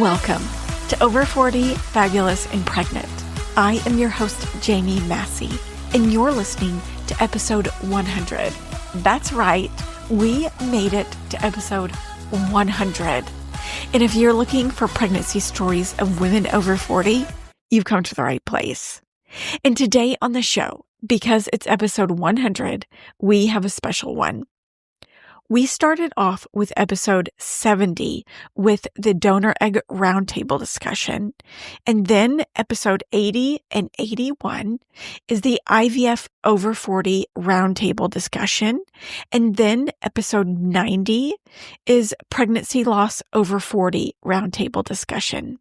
Welcome to Over 40, Fabulous and Pregnant. I am your host, Jamie Massey, and you're listening to episode 100. That's right, we made it to episode 100. And if you're looking for pregnancy stories of women over 40, you've come to the right place. And today on the show, because it's episode 100, we have a special one. We started off with episode 70 with the donor egg roundtable discussion. And then episode 80 and 81 is the IVF over 40 roundtable discussion. And then episode 90 is pregnancy loss over 40 roundtable discussion.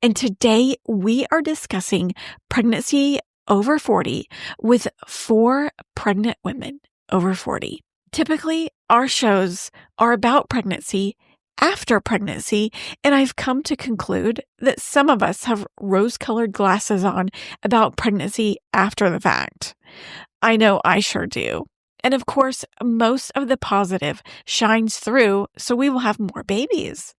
And today we are discussing pregnancy over 40 with 4 pregnant women over 40. Typically, our shows are about pregnancy, after pregnancy, and I've come to conclude that some of us have rose-colored glasses on about pregnancy after the fact. I know I sure do. And of course, most of the positive shines through, so we will have more babies.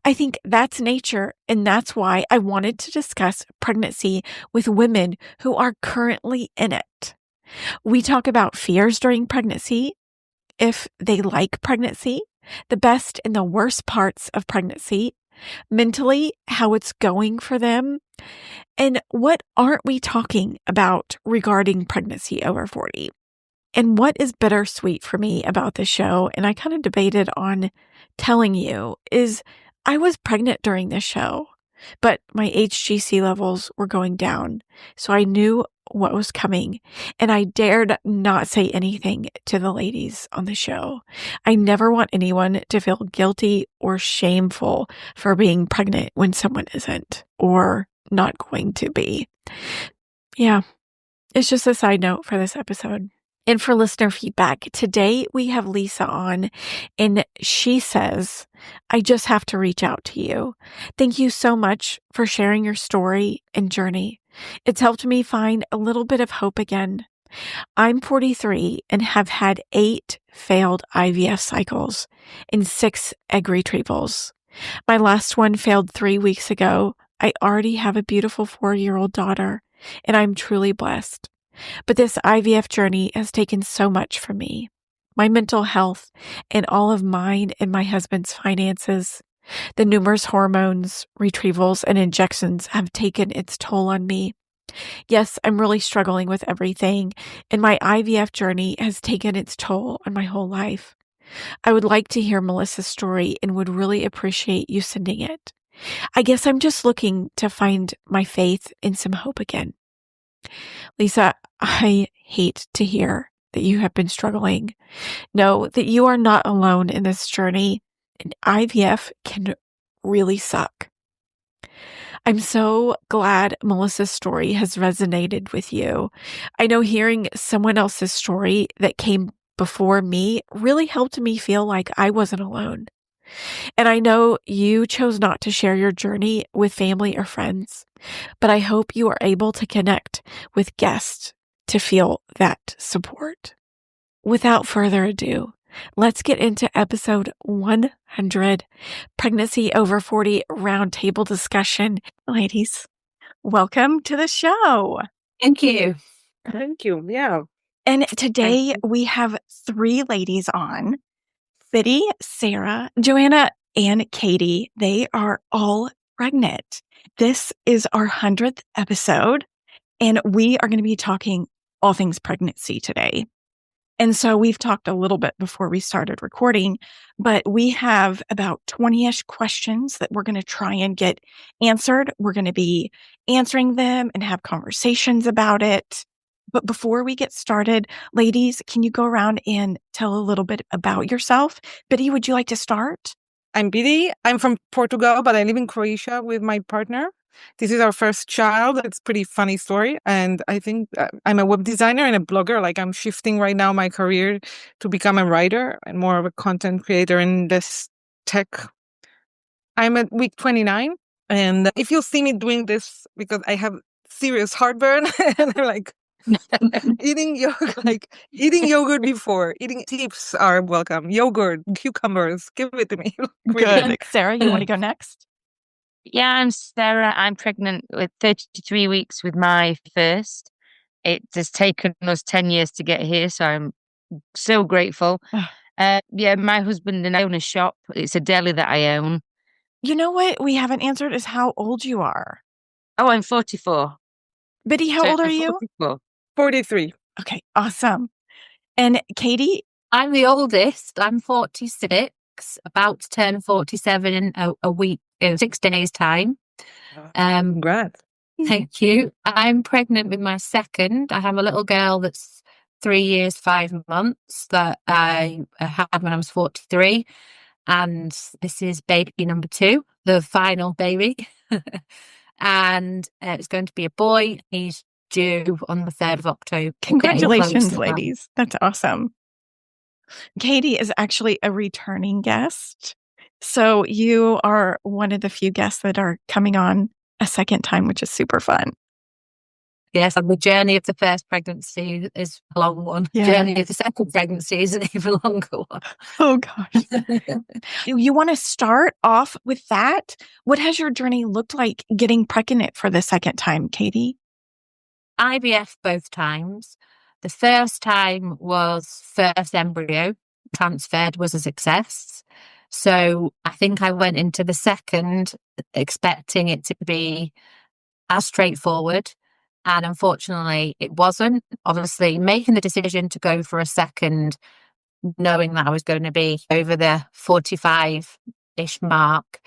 I think that's nature, and that's why I wanted to discuss pregnancy with women who are currently in it. We talk about fears during pregnancy, if they like pregnancy, the best and the worst parts of pregnancy, mentally, how it's going for them, and what aren't we talking about regarding pregnancy over 40. And what is bittersweet for me about the show, and I kind of debated on telling you, is I was pregnant during this show, but my HGC levels were going down, so I knew what was coming, and I dared not say anything to the ladies on the show. I never want anyone to feel guilty or shameful for being pregnant when someone isn't or not going to be. Yeah, it's just a side note for this episode. And for listener feedback, today we have Lisa on, and she says, I just have to reach out to you. Thank you so much for sharing your story and journey. It's helped me find a little bit of hope again. I'm 43 and have had 8 failed IVF cycles and 6 egg retrievals. My last one failed 3 weeks ago. I already have a beautiful 4-year-old daughter, and I'm truly blessed. But this IVF journey has taken so much from me. My mental health and all of mine and my husband's finances. The numerous hormones, retrievals, and injections have taken its toll on me. Yes, I'm really struggling with everything, and my IVF journey has taken its toll on my whole life. I would like to hear Melissa's story and would really appreciate you sending it. I guess I'm just looking to find my faith and some hope again. Lisa, I hate to hear that you have been struggling. Know that you are not alone in this journey, and IVF can really suck. I'm so glad Melissa's story has resonated with you. I know hearing someone else's story that came before me really helped me feel like I wasn't alone. And I know you chose not to share your journey with family or friends, but I hope you are able to connect with guests to feel that support. Without further ado, let's get into episode 100, Pregnancy Over 40 Roundtable Discussion. Ladies, welcome to the show. Thank you. Thank you. Yeah. And today we have 3 ladies on. Bidi, Sarah, Johanna, and Katie. They are all pregnant. This is our 100th episode, and we are going to be talking all things pregnancy today. And so we've talked a little bit before we started recording, but we have about 20-ish questions that we're going to try and get answered. We're going to be answering them and have conversations about it. But before we get started, ladies, can you go around and tell a little bit about yourself? Bidi, would you like to start? I'm Bidi. I'm from Portugal, but I live in Croatia with my partner. This is our first child. It's a pretty funny story. And I think I'm a web designer and a blogger. Like I'm shifting right now my career to become a writer and more of a content creator in this tech. I'm at week 29. And if you'll see me doing this, because I have serious heartburn and I'm like, eating yogurt before. Eating tips are welcome. Yogurt, cucumbers, give it to me. Good. Sarah, you want to go next? Yeah, I'm Sarah. I'm pregnant with 33 weeks with my first. It has taken us 10 years to get here, so I'm so grateful. Yeah, my husband and I own a shop. It's a deli that I own. You know what we haven't answered is how old you are. Oh, I'm 44. Biddy, how So old are I'm you? 44. 43. Okay, awesome. And Katie? I'm the oldest. I'm 46, about to turn 47 in a week, in 6 days' time. Congrats. Thank you. I'm pregnant with my second. I have a little girl that's 3 years, 5 months that I had when I was 43. And this is baby number two, the final baby. And it's going to be a boy. He's due on the 3rd of October. Congratulations, ladies. That's awesome. Katie is actually a returning guest. So you are one of the few guests that are coming on a second time, which is super fun. Yes, and the journey of the first pregnancy is a long one. Yeah. The journey of the second pregnancy is an even longer one. Oh, gosh. You want to start off with that? What has your journey looked like getting pregnant for the second time, Katie? IVF both times. The first time was first embryo transferred, was a success. So I think I went into the second expecting it to be as straightforward. And unfortunately, it wasn't. Obviously, making the decision to go for a second, knowing that I was going to be over the 45-ish mark,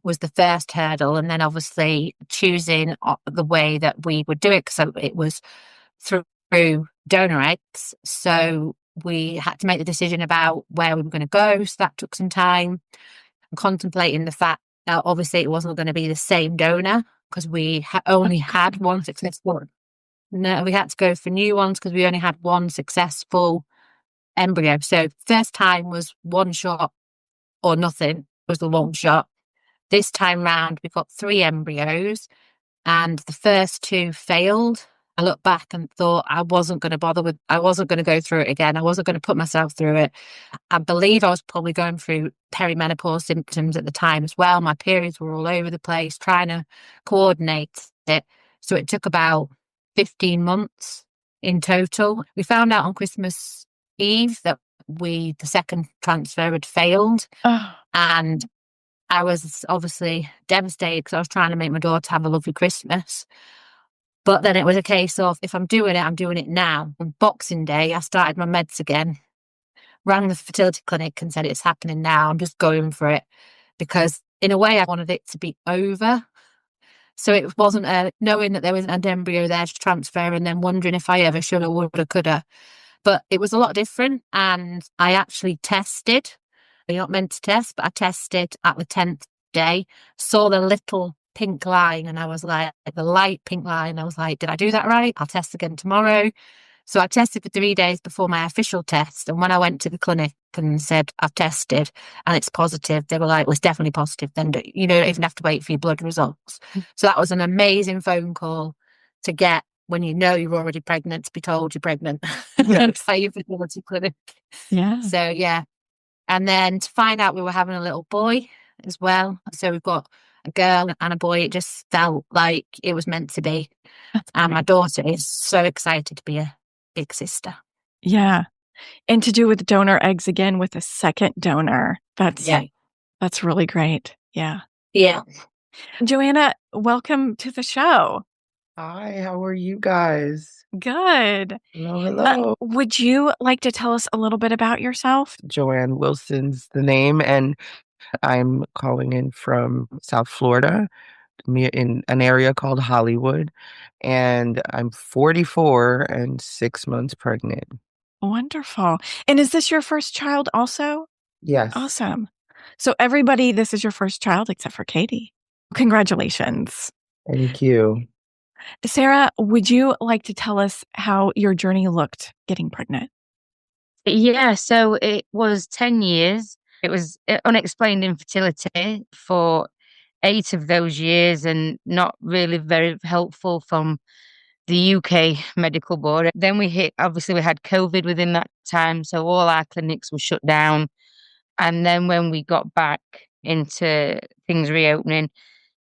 was the first hurdle. And then obviously choosing the way that we would do it. So it was through donor eggs. So we had to make the decision about where we were going to go. So that took some time. And contemplating the fact that obviously it wasn't going to be the same donor because we only had one successful one. No, we had to go for new ones because we only had one successful embryo. So first time was one shot or nothing, was the long shot. This time round, we've got 3 embryos and the first 2 failed. I looked back and thought I wasn't going to go through it again. I wasn't going to put myself through it. I believe I was probably going through perimenopause symptoms at the time as well. My periods were all over the place, trying to coordinate it. So it took about 15 months in total. We found out on Christmas Eve that the second transfer had failed. And I was obviously devastated because I was trying to make my daughter have a lovely Christmas. But then it was a case of, if I'm doing it now. On Boxing Day, I started my meds again, rang the fertility clinic and said, it's happening now. I'm just going for it. Because in a way, I wanted it to be over. So it wasn't knowing that there was an embryo there to transfer and then wondering if I ever should have, would have, could have. But it was a lot different. And I actually tested. You're not meant to test, but I tested at the 10th day, saw the little pink line, and I was like, the light pink line. I was like, did I do that right? I'll test again tomorrow. So I tested for 3 days before my official test. And when I went to the clinic and said, I've tested and it's positive, they were like, well, it's definitely positive. Then you don't even have to wait for your blood results. So that was an amazing phone call to get when you know you're already pregnant, to be told you're pregnant by your fertility clinic. Yeah. So, yeah. And then to find out we were having a little boy as well. So we've got a girl and a boy. It just felt like it was meant to be. And my daughter is so excited to be a big sister. Yeah. And to do with donor eggs again with a second donor. That's really great. Yeah. Yeah. Joanna, welcome to the show. Hi, how are you guys? Good. Hello. Would you like to tell us a little bit about yourself? Joanne Wilson's the name, and I'm calling in from South Florida in an area called Hollywood, and I'm 44 and 6 months pregnant. Wonderful. And is this your first child also? Yes. Awesome. So everybody, this is your first child except for Katie. Congratulations. Thank you. Sarah, would you like to tell us how your journey looked getting pregnant? Yeah, so it was 10 years. It was unexplained infertility for 8 of those years and not really very helpful from the UK medical board. Then we had COVID within that time, so all our clinics were shut down. And then when we got back into things reopening,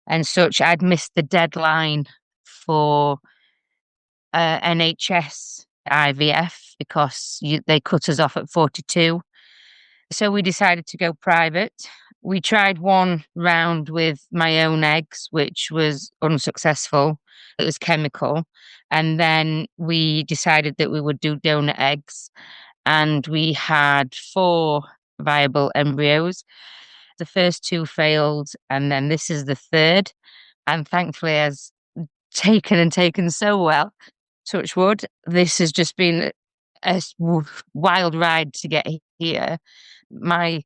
and such. I'd missed the deadline for NHS IVF because they cut us off at 42. So we decided to go private. We tried one round with my own eggs, which was unsuccessful. It was chemical. And then we decided that we would do donor eggs. And we had 4 viable embryos. The first 2 failed, and then this is the third. And thankfully, has taken so well. Touch wood. This has just been a wild ride to get here. My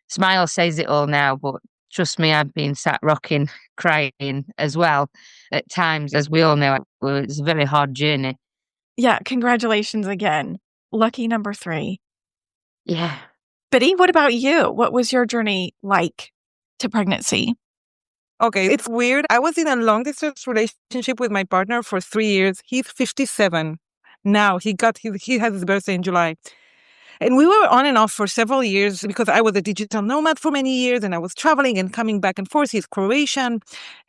smile says it all now, but trust me, I've been sat rocking, crying as well at times, as we all know. It's a very hard journey. Yeah, congratulations again. Lucky number 3. Yeah. Bidi, what about you? What was your journey like to pregnancy? Okay, it's weird. I was in a long distance relationship with my partner for 3 years. He's 57 now. He has his birthday in July. And we were on and off for several years because I was a digital nomad for many years and I was traveling and coming back and forth. He's Croatian.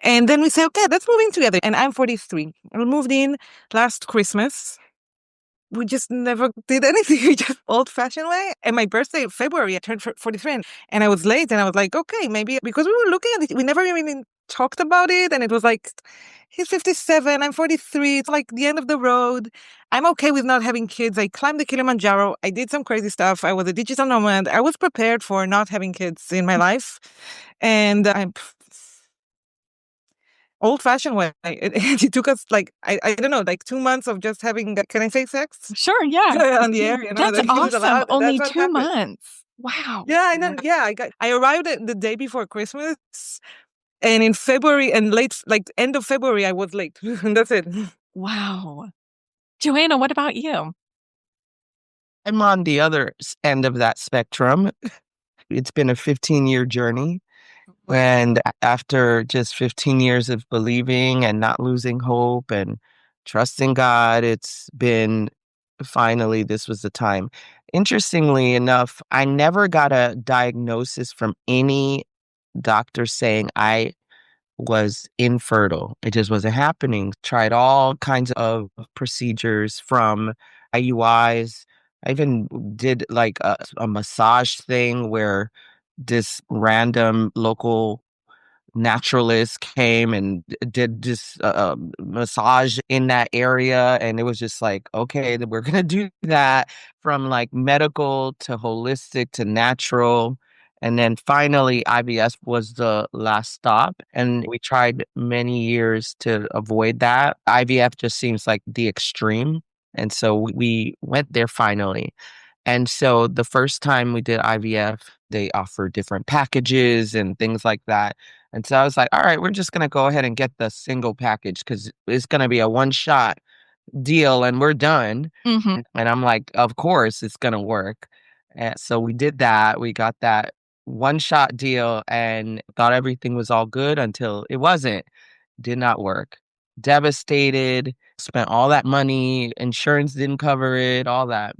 And then we said, okay, let's move in together. And I'm 43. We moved in last Christmas. We just never did anything. We just old-fashioned way. And my birthday in February, I turned 43. And I was late. And I was like, okay, maybe because we were looking at it, we never even talked about it. And it was like, he's 57, I'm 43. It's like the end of the road. I'm okay with not having kids. I climbed the Kilimanjaro. I did some crazy stuff. I was a digital nomad. I was prepared for not having kids in my life. And I'm old-fashioned way. It took us like, I don't know, like 2 months of just having, can I say sex? Sure, yeah. On the air, you know. That's awesome. Only 2 months. Wow. Yeah, I know. Yeah, I arrived the day before Christmas, and in February and end of February, I was late. And that's it. Wow. Johanna, what about you? I'm on the other end of that spectrum. It's been a 15-year journey. And after just 15 years of believing and not losing hope and trusting God, it's been finally, this was the time. Interestingly enough, I never got a diagnosis from any doctor saying I was infertile. It just wasn't happening. Tried all kinds of procedures from IUIs. I even did like a massage thing where this random local naturalist came and did this massage in that area, and it was just like, okay, we're gonna do that, from like medical to holistic to natural. And then finally IBS was the last stop, and we tried many years to avoid that. IVF just seems like the extreme, and so we went there finally. And so the first time we did IVF, they offered different packages and things like that. And so I was like, all right, we're just going to go ahead and get the single package because it's going to be a one-shot deal and we're done. Mm-hmm. And I'm like, of course it's going to work. And so we did that. We got that one-shot deal and thought everything was all good until it wasn't. Did not work. Devastated, spent all that money, insurance didn't cover it, all that.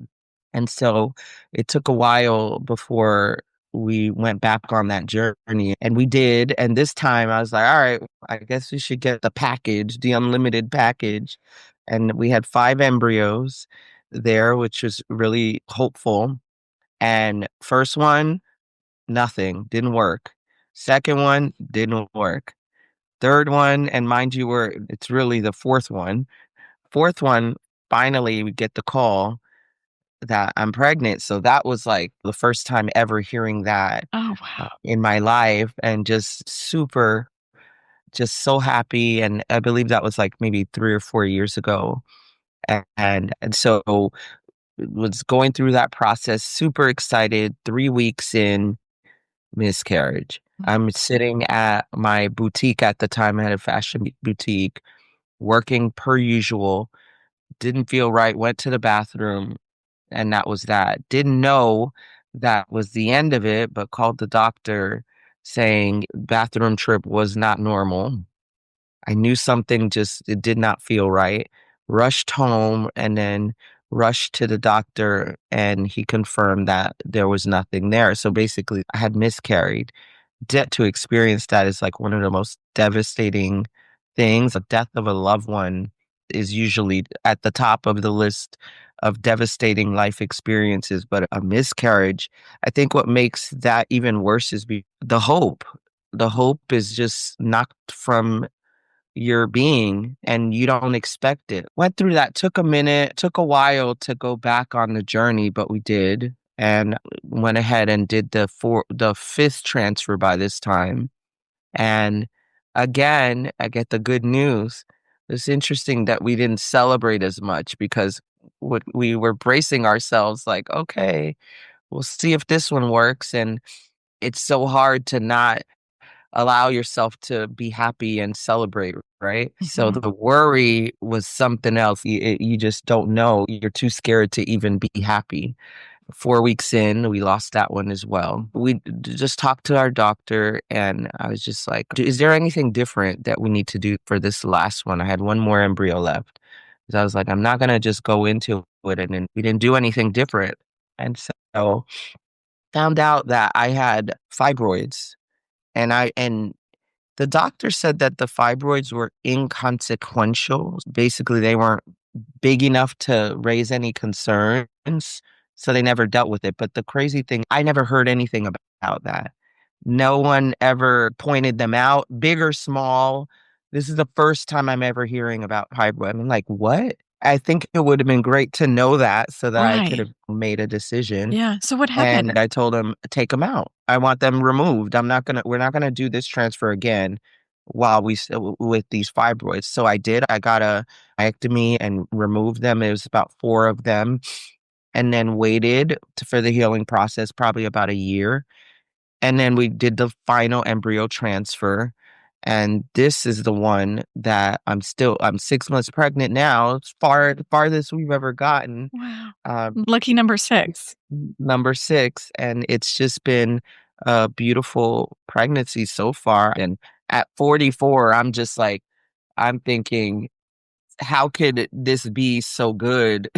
And so it took a while before we went back on that journey, and we did. And this time I was like, all right, I guess we should get the package, the unlimited package. And we had 5 embryos there, which was really hopeful. And first one, nothing, didn't work. Second one, didn't work. Third one, and mind you, it's really the fourth one. Fourth one, finally we get the call that I'm pregnant. So that was like the first time ever hearing that Oh, wow. in my life, and just so happy. And I believe that was like maybe 3 or 4 years ago. And so was going through that process, super excited. 3 weeks in, miscarriage. I'm sitting at my boutique at the time. I had a fashion boutique, working per usual. Didn't feel right. Went to the bathroom. And that was that. Didn't know that was the end of it, but called the doctor saying bathroom trip was not normal. I knew something it did not feel right. Rushed home and then rushed to the doctor, and he confirmed that there was nothing there. So basically I had miscarried. to experience that is like one of the most devastating things. The death of a loved one is usually at the top of the list of devastating life experiences, but a miscarriage, I think what makes that even worse is the hope. The hope is just knocked from your being and you don't expect it. Went through that, took a minute, took a while to go back on the journey, but we did and went ahead and did the fifth transfer by this time. And again, I get the good news. It's interesting that we didn't celebrate as much because we were bracing ourselves like, okay, we'll see if this one works. And it's so hard to not allow yourself to be happy and celebrate, right? So the worry was something else. You just don't know. You're too scared to even be happy. 4 weeks in, we lost that one as well. We just talked to our doctor, and I was just like, is there anything different that we need to do for this last one? I had one more embryo left. So I was like, I'm not going to just go into it. And then we didn't do anything different. And so found out that I had fibroids. And the doctor said that the fibroids were inconsequential. Basically, they weren't big enough to raise any concerns, so they never dealt with it. But the crazy thing, I never heard anything about that. No one ever pointed them out, big or small. This is the first time I'm ever hearing about fibroid. I'm like, what? I think it would have been great to know that so that I could Right. have made a decision. Yeah. So what And happened? I told him, take them out. I want them removed. We're not gonna do this transfer again while with these fibroids. So I did. I got a myectomy and removed them. It was about 4 of them, and then waited for the healing process, probably about a year. And then we did the final embryo transfer. And this is the one that I'm 6 months pregnant now. It's farthest we've ever gotten. Wow. Um, Lucky number 6. number 6, and it's just been a beautiful pregnancy so far. And at 44, I'm thinking, how could this be so good?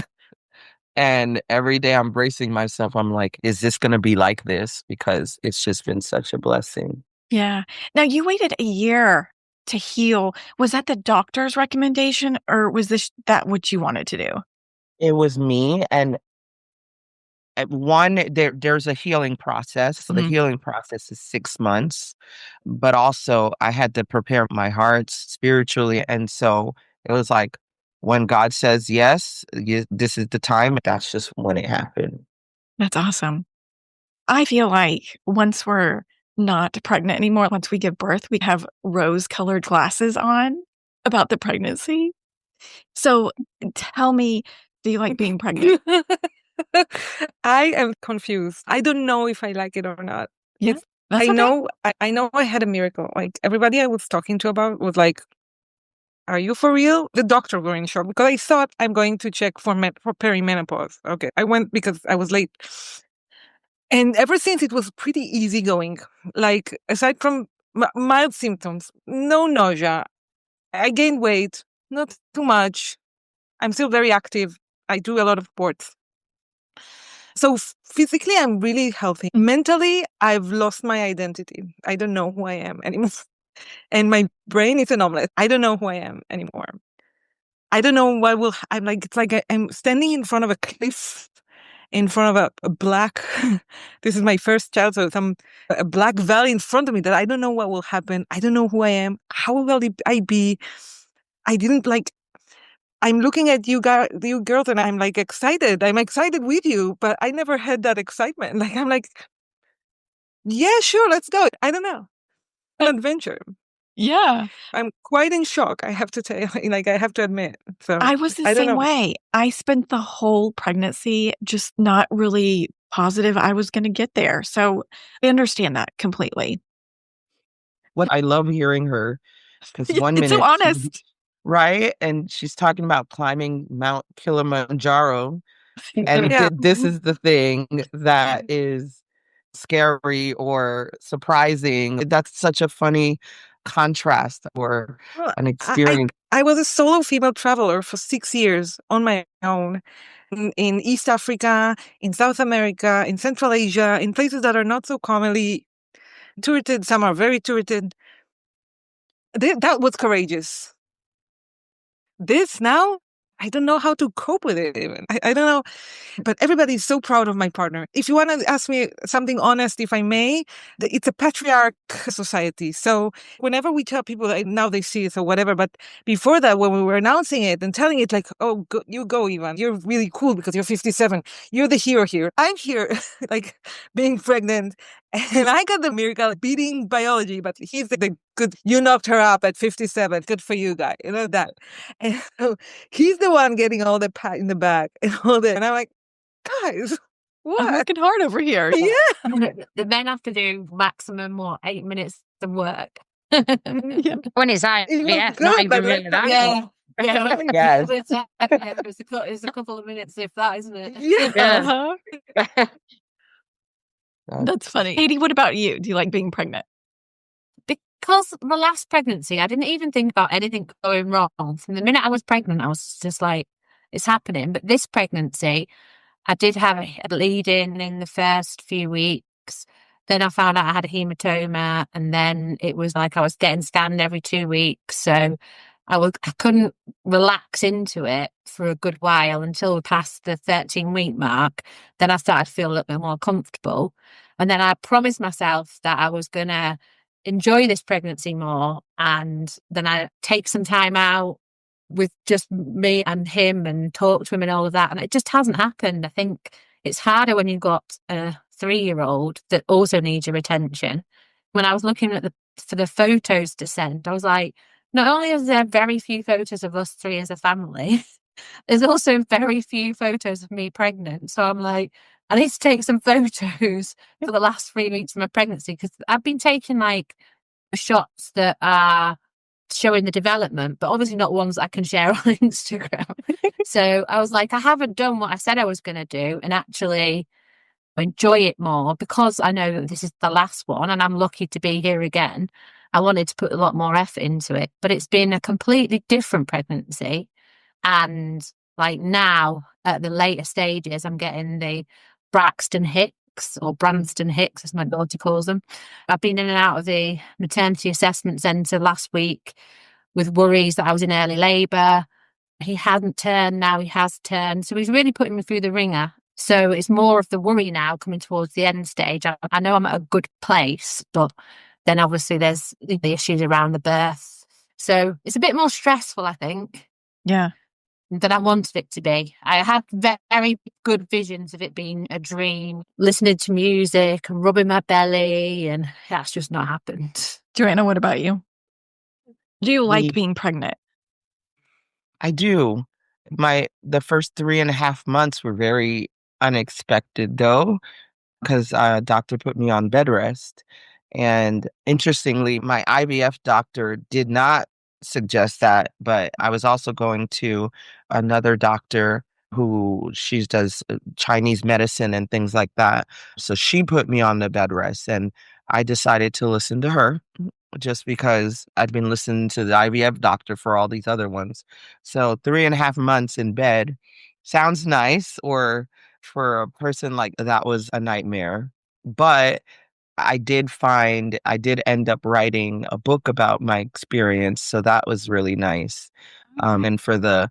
And every day I'm bracing myself. I'm like, is this going to be like this? Because it's just been such a blessing. Yeah. Now you waited a year to heal. Was that the doctor's recommendation or was that what you wanted to do? It was me. And there's a healing process. So the healing process is 6 months, but also I had to prepare my heart spiritually. And so it was like, when God says, yes, this is the time, that's just when it happened. That's awesome. I feel like once we're not pregnant anymore, once we give birth, we have rose-colored glasses on about the pregnancy. So tell me, do you like being pregnant? I am confused. I don't know if I like it or not. Yeah, that's I okay. know I had a miracle. Like everybody I was talking to about was like, are you for real? The doctor were in shock because I thought I'm going to check for perimenopause. Okay. I went because I was late. And ever since it was pretty easygoing. Like aside from mild symptoms, no nausea. I gained weight, not too much. I'm still very active. I do a lot of sports. So physically, I'm really healthy. Mentally, I've lost my identity. I don't know who I am anymore. And my brain is an omelette. I don't know who I am anymore. I don't know what will. I'm like, it's like I'm standing in front of a cliff, in front of a black. This is my first child, so a black valley in front of me that I don't know what will happen. I don't know who I am. How will I be? I didn't like. I'm looking at you girls, and I'm like excited. I'm excited with you, but I never had that excitement. Like I'm like, yeah, sure, let's go. I don't know, an adventure. Yeah. I'm quite in shock. I have to tell you, like I have to admit. So I was the I don't same know. way. I spent the whole pregnancy just not really positive I was going to get there. So I understand that completely. What I love hearing her, because Yeah, one it's so minute, honest. right? And she's talking about climbing Mount Kilimanjaro. And Yeah. this is the thing that is scary or surprising. That's such a funny contrast or Well, an experience. I was a solo female traveler for 6 years on my own in East Africa, in South America, in Central Asia, in places that are not so commonly turreted, some are very turreted. That was courageous. This now, I don't know how to cope with it even. I don't know. But everybody's so proud of my partner. If you want to ask me something honest, if I may, it's a patriarch society. So whenever we tell people, now they see it or whatever, but before that, when we were announcing it and telling it like, oh, you go, Ivan. You're really cool because you're 57. You're the hero here. I'm here, like being pregnant. And I got the miracle beating biology, but he's the good, you knocked her up at 57. Good for you, guy. You know that. And so he's the one getting all the pat in the back and all that. And I'm like, guys, I'm what? working hard over here. Yeah. The men have to do maximum, 8 minutes of work. Yeah. When it's It was IVF, good, not but even really that. Yeah. Yes. It's a couple of minutes, if that, isn't it? Yeah. Uh-huh. That's funny. Katie, what about you? Do you like being pregnant? Because my last pregnancy, I didn't even think about anything going wrong. From the minute I was pregnant, I was just like, it's happening. But this pregnancy, I did have a lead in the first few weeks. Then I found out I had a hematoma, and then it was like I was getting scanned every 2 weeks. So I couldn't relax into it for a good while until we passed the 13-week mark. Then I started to feel a little bit more comfortable. And then I promised myself that I was going to enjoy this pregnancy more, and then I take some time out with just me and him and talk to him and all of that. And it just hasn't happened. I think it's harder when you've got a 3-year-old that also needs your attention. When I was looking at for the photos to send, I was like, not only is there very few photos of us three as a family, there's also very few photos of me pregnant. So I'm like, I need to take some photos for the last 3 weeks of my pregnancy, because I've been taking like shots that are showing the development, but obviously not ones I can share on Instagram. So I was like, I haven't done what I said I was going to do and actually enjoy it more, because I know that this is the last one and I'm lucky to be here again. I wanted to put a lot more effort into it, but it's been a completely different pregnancy. And like now at the later stages, I'm getting the Braxton Hicks, or Branston Hicks, as my daughter calls them. I've been in and out of the maternity assessment centre last week with worries that I was in early labour. He hadn't turned, now he has turned. So he's really putting me through the ringer. So it's more of the worry now coming towards the end stage. I know I'm at a good place, but then obviously there's the issues around the birth. So it's a bit more stressful, I think. Yeah. Than I wanted it to be. I had very good visions of it being a dream, listening to music and rubbing my belly, and that's just not happened. Joanna, what about you? Do you like being pregnant? I do. The first 3.5 months were very unexpected, though, because a doctor put me on bed rest. And interestingly, my IVF doctor did not suggest that, but I was also going to another doctor who she does Chinese medicine and things like that. So she put me on the bed rest, and I decided to listen to her just because I'd been listening to the IVF doctor for all these other ones. So 3.5 months in bed sounds nice, or for a person like that was a nightmare. But I did end up writing a book about my experience. So that was really nice. And for the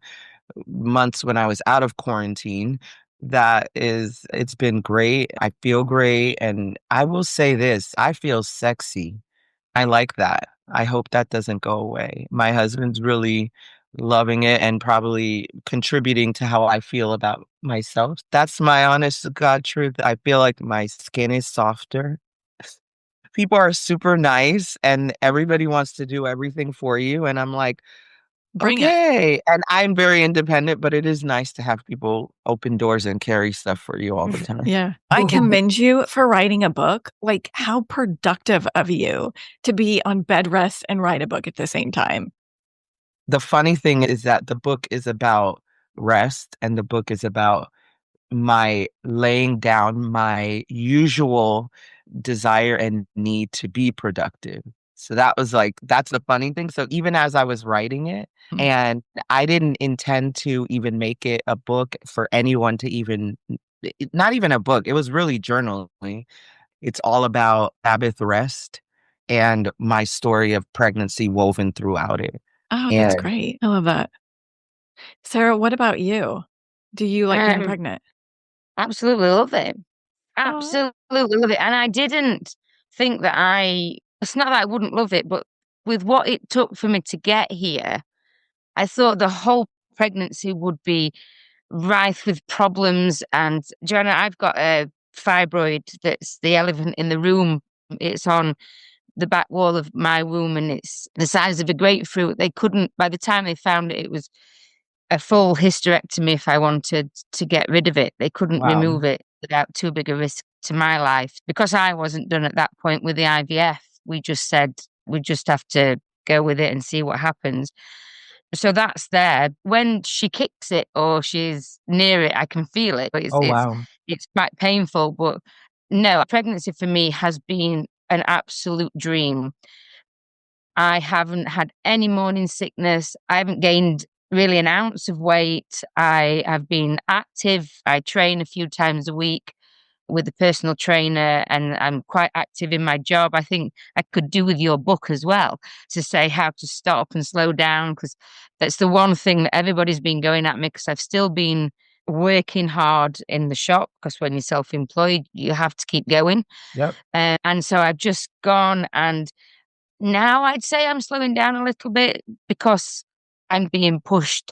months when I was out of quarantine, it's been great. I feel great. And I will say this, I feel sexy. I like that. I hope that doesn't go away. My husband's really loving it and probably contributing to how I feel about myself. That's my honest to God truth. I feel like my skin is softer. People are super nice and everybody wants to do everything for you. And I'm like, Bring it. okay. And I'm very independent, but it is nice to have people open doors and carry stuff for you all the time. Yeah. I commend you for writing a book. Like, how productive of you to be on bed rest and write a book at the same time. The funny thing is that the book is about rest, and the book is about my laying down my usual desire and need to be productive. So that's the funny thing. So even as I was writing it, and I didn't intend to even make it a book for anyone to even, not even a book. It was really journaling. It's all about Sabbath rest and my story of pregnancy woven throughout it. Oh, that's And great. I love that. Sarah, what about you? Do you like being pregnant? Absolutely love it. Aw. Absolutely love it. And I didn't think that it's not that I wouldn't love it, but with what it took for me to get here, I thought the whole pregnancy would be rife with problems. And Joanna, I've got a fibroid that's the elephant in the room. It's on the back wall of my womb and it's the size of a grapefruit. They couldn't, by the time they found it, it was a full hysterectomy if I wanted to get rid of it. They couldn't wow. remove it without too big a risk to my life. Because I wasn't done at that point with the IVF, we just said we just have to go with it and see what happens. So that's there. When she kicks it or she's near it, I can feel it. But Oh, wow. it's quite painful. But no, pregnancy for me has been an absolute dream. I haven't had any morning sickness. I haven't gained really an ounce of weight. I have been active. I train a few times a week with a personal trainer and I'm quite active in my job. I think I could do with your book as well to say how to stop and slow down because that's the one thing that everybody's been going at me because I've still been working hard in the shop because when you're self-employed, you have to keep going. Yep. And so I've just gone and now I'd say I'm slowing down a little bit because I'm being pushed.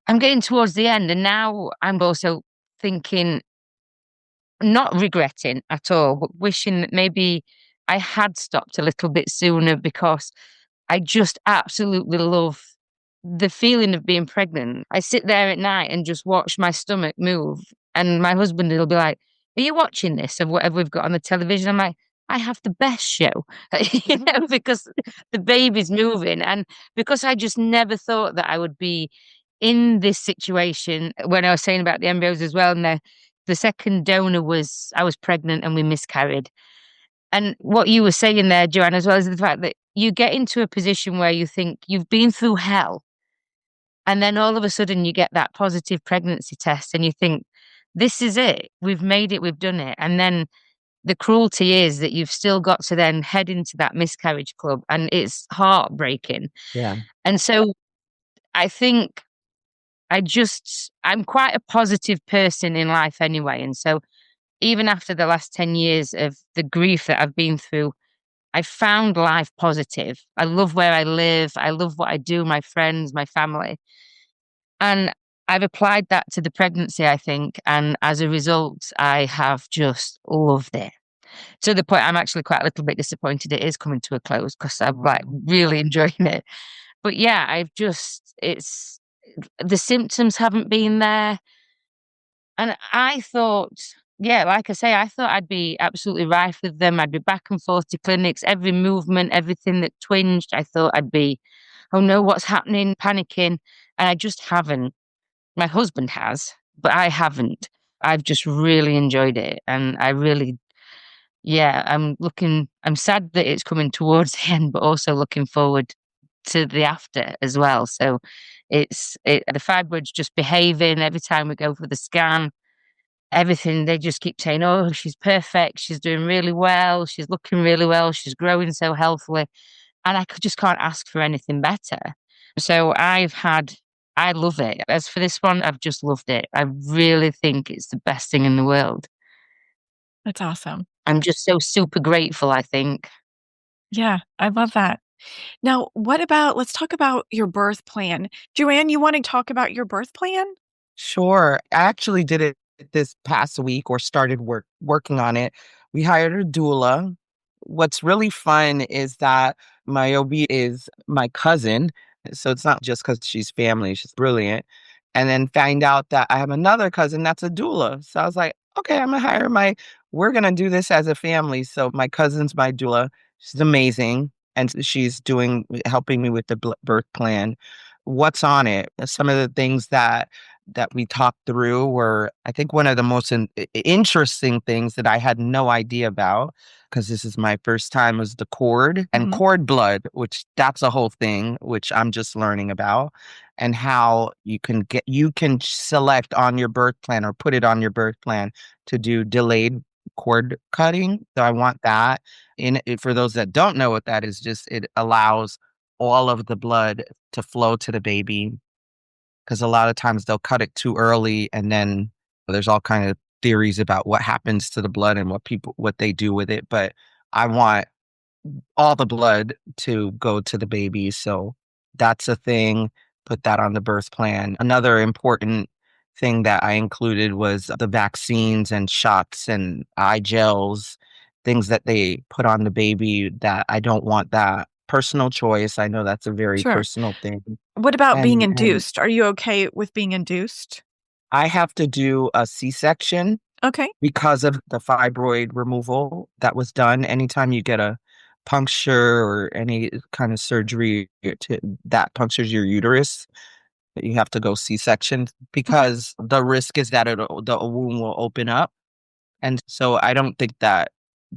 I'm getting towards the end and now I'm also thinking, not regretting at all, but wishing that maybe I had stopped a little bit sooner because I just absolutely love the feeling of being pregnant. I sit there at night and just watch my stomach move. And my husband will be like, "Are you watching this of whatever we've got on the television?" I'm like, I have the best show, because the baby's moving. And because I just never thought that I would be in this situation when I was saying about the embryos as well. And the second donor I was pregnant and we miscarried. And what you were saying there, Joanne, as well, is the fact that you get into a position where you think you've been through hell. And then all of a sudden you get that positive pregnancy test and you think, this is it. We've made it. We've done it. And then the cruelty is that you've still got to then head into that miscarriage club and it's heartbreaking. Yeah. And so I think I'm quite a positive person in life anyway. And so even after the last 10 years of the grief that I've been through, I found life positive. I love where I live. I love what I do, my friends, my family. And I've applied that to the pregnancy, I think. And as a result, I have just loved it. To the point I'm actually quite a little bit disappointed it is coming to a close because I'm like really enjoying it. But yeah, it's the symptoms haven't been there. And I thought, yeah, like I say, I thought I'd be absolutely rife with them. I'd be back and forth to clinics, every movement, everything that twinged. I thought I'd be, oh no, what's happening, panicking. And I just haven't. My husband has, but I haven't. I've just really enjoyed it. And I really, yeah, I'm sad that it's coming towards the end, but also looking forward to the after as well. So the fibroids just behaving every time we go for the scan. Everything they just keep saying, "Oh, she's perfect. She's doing really well. She's looking really well. She's growing so healthily," and just can't ask for anything better. So I love it. As for this one, I've just loved it. I really think it's the best thing in the world. That's awesome. I'm just so super grateful, I think. Yeah, I love that. Now, let's talk about your birth plan. Joanne, you want to talk about your birth plan? Sure. I actually did it this past week or started working on it. We hired a doula. What's really fun is that my OB is my cousin. So it's not just because she's family, she's brilliant. And then find out that I have another cousin that's a doula. So I was like, okay, I'm gonna we're gonna do this as a family. So my cousin's my doula. She's amazing. And she's helping me with the birth plan. What's on it? Some of the things that we talked through were, I think, one of the most interesting things that I had no idea about, because this is my first time, was the cord and cord blood, which that's a whole thing, which I'm just learning about, and how you can select on your birth plan or put it on your birth plan to do delayed cord cutting. So I want that. For those that don't know what that is, just it allows all of the blood to flow to the baby, because a lot of times they'll cut it too early, and then there's all kind of theories about what happens to the blood and what they do with it. But I want all the blood to go to the baby. So that's a thing. Put that on the birth plan. Another important thing that I included was the vaccines and shots and eye gels, things that they put on the baby that I don't want that. Personal choice. I know that's a very Sure. personal thing. What about being And induced? Are you okay with being induced? I have to do a C-section Okay. because of the fibroid removal that was done. Anytime you get a puncture or any kind of surgery that punctures your uterus, you have to go C-section, because the risk is that the womb will open up. And so I don't think that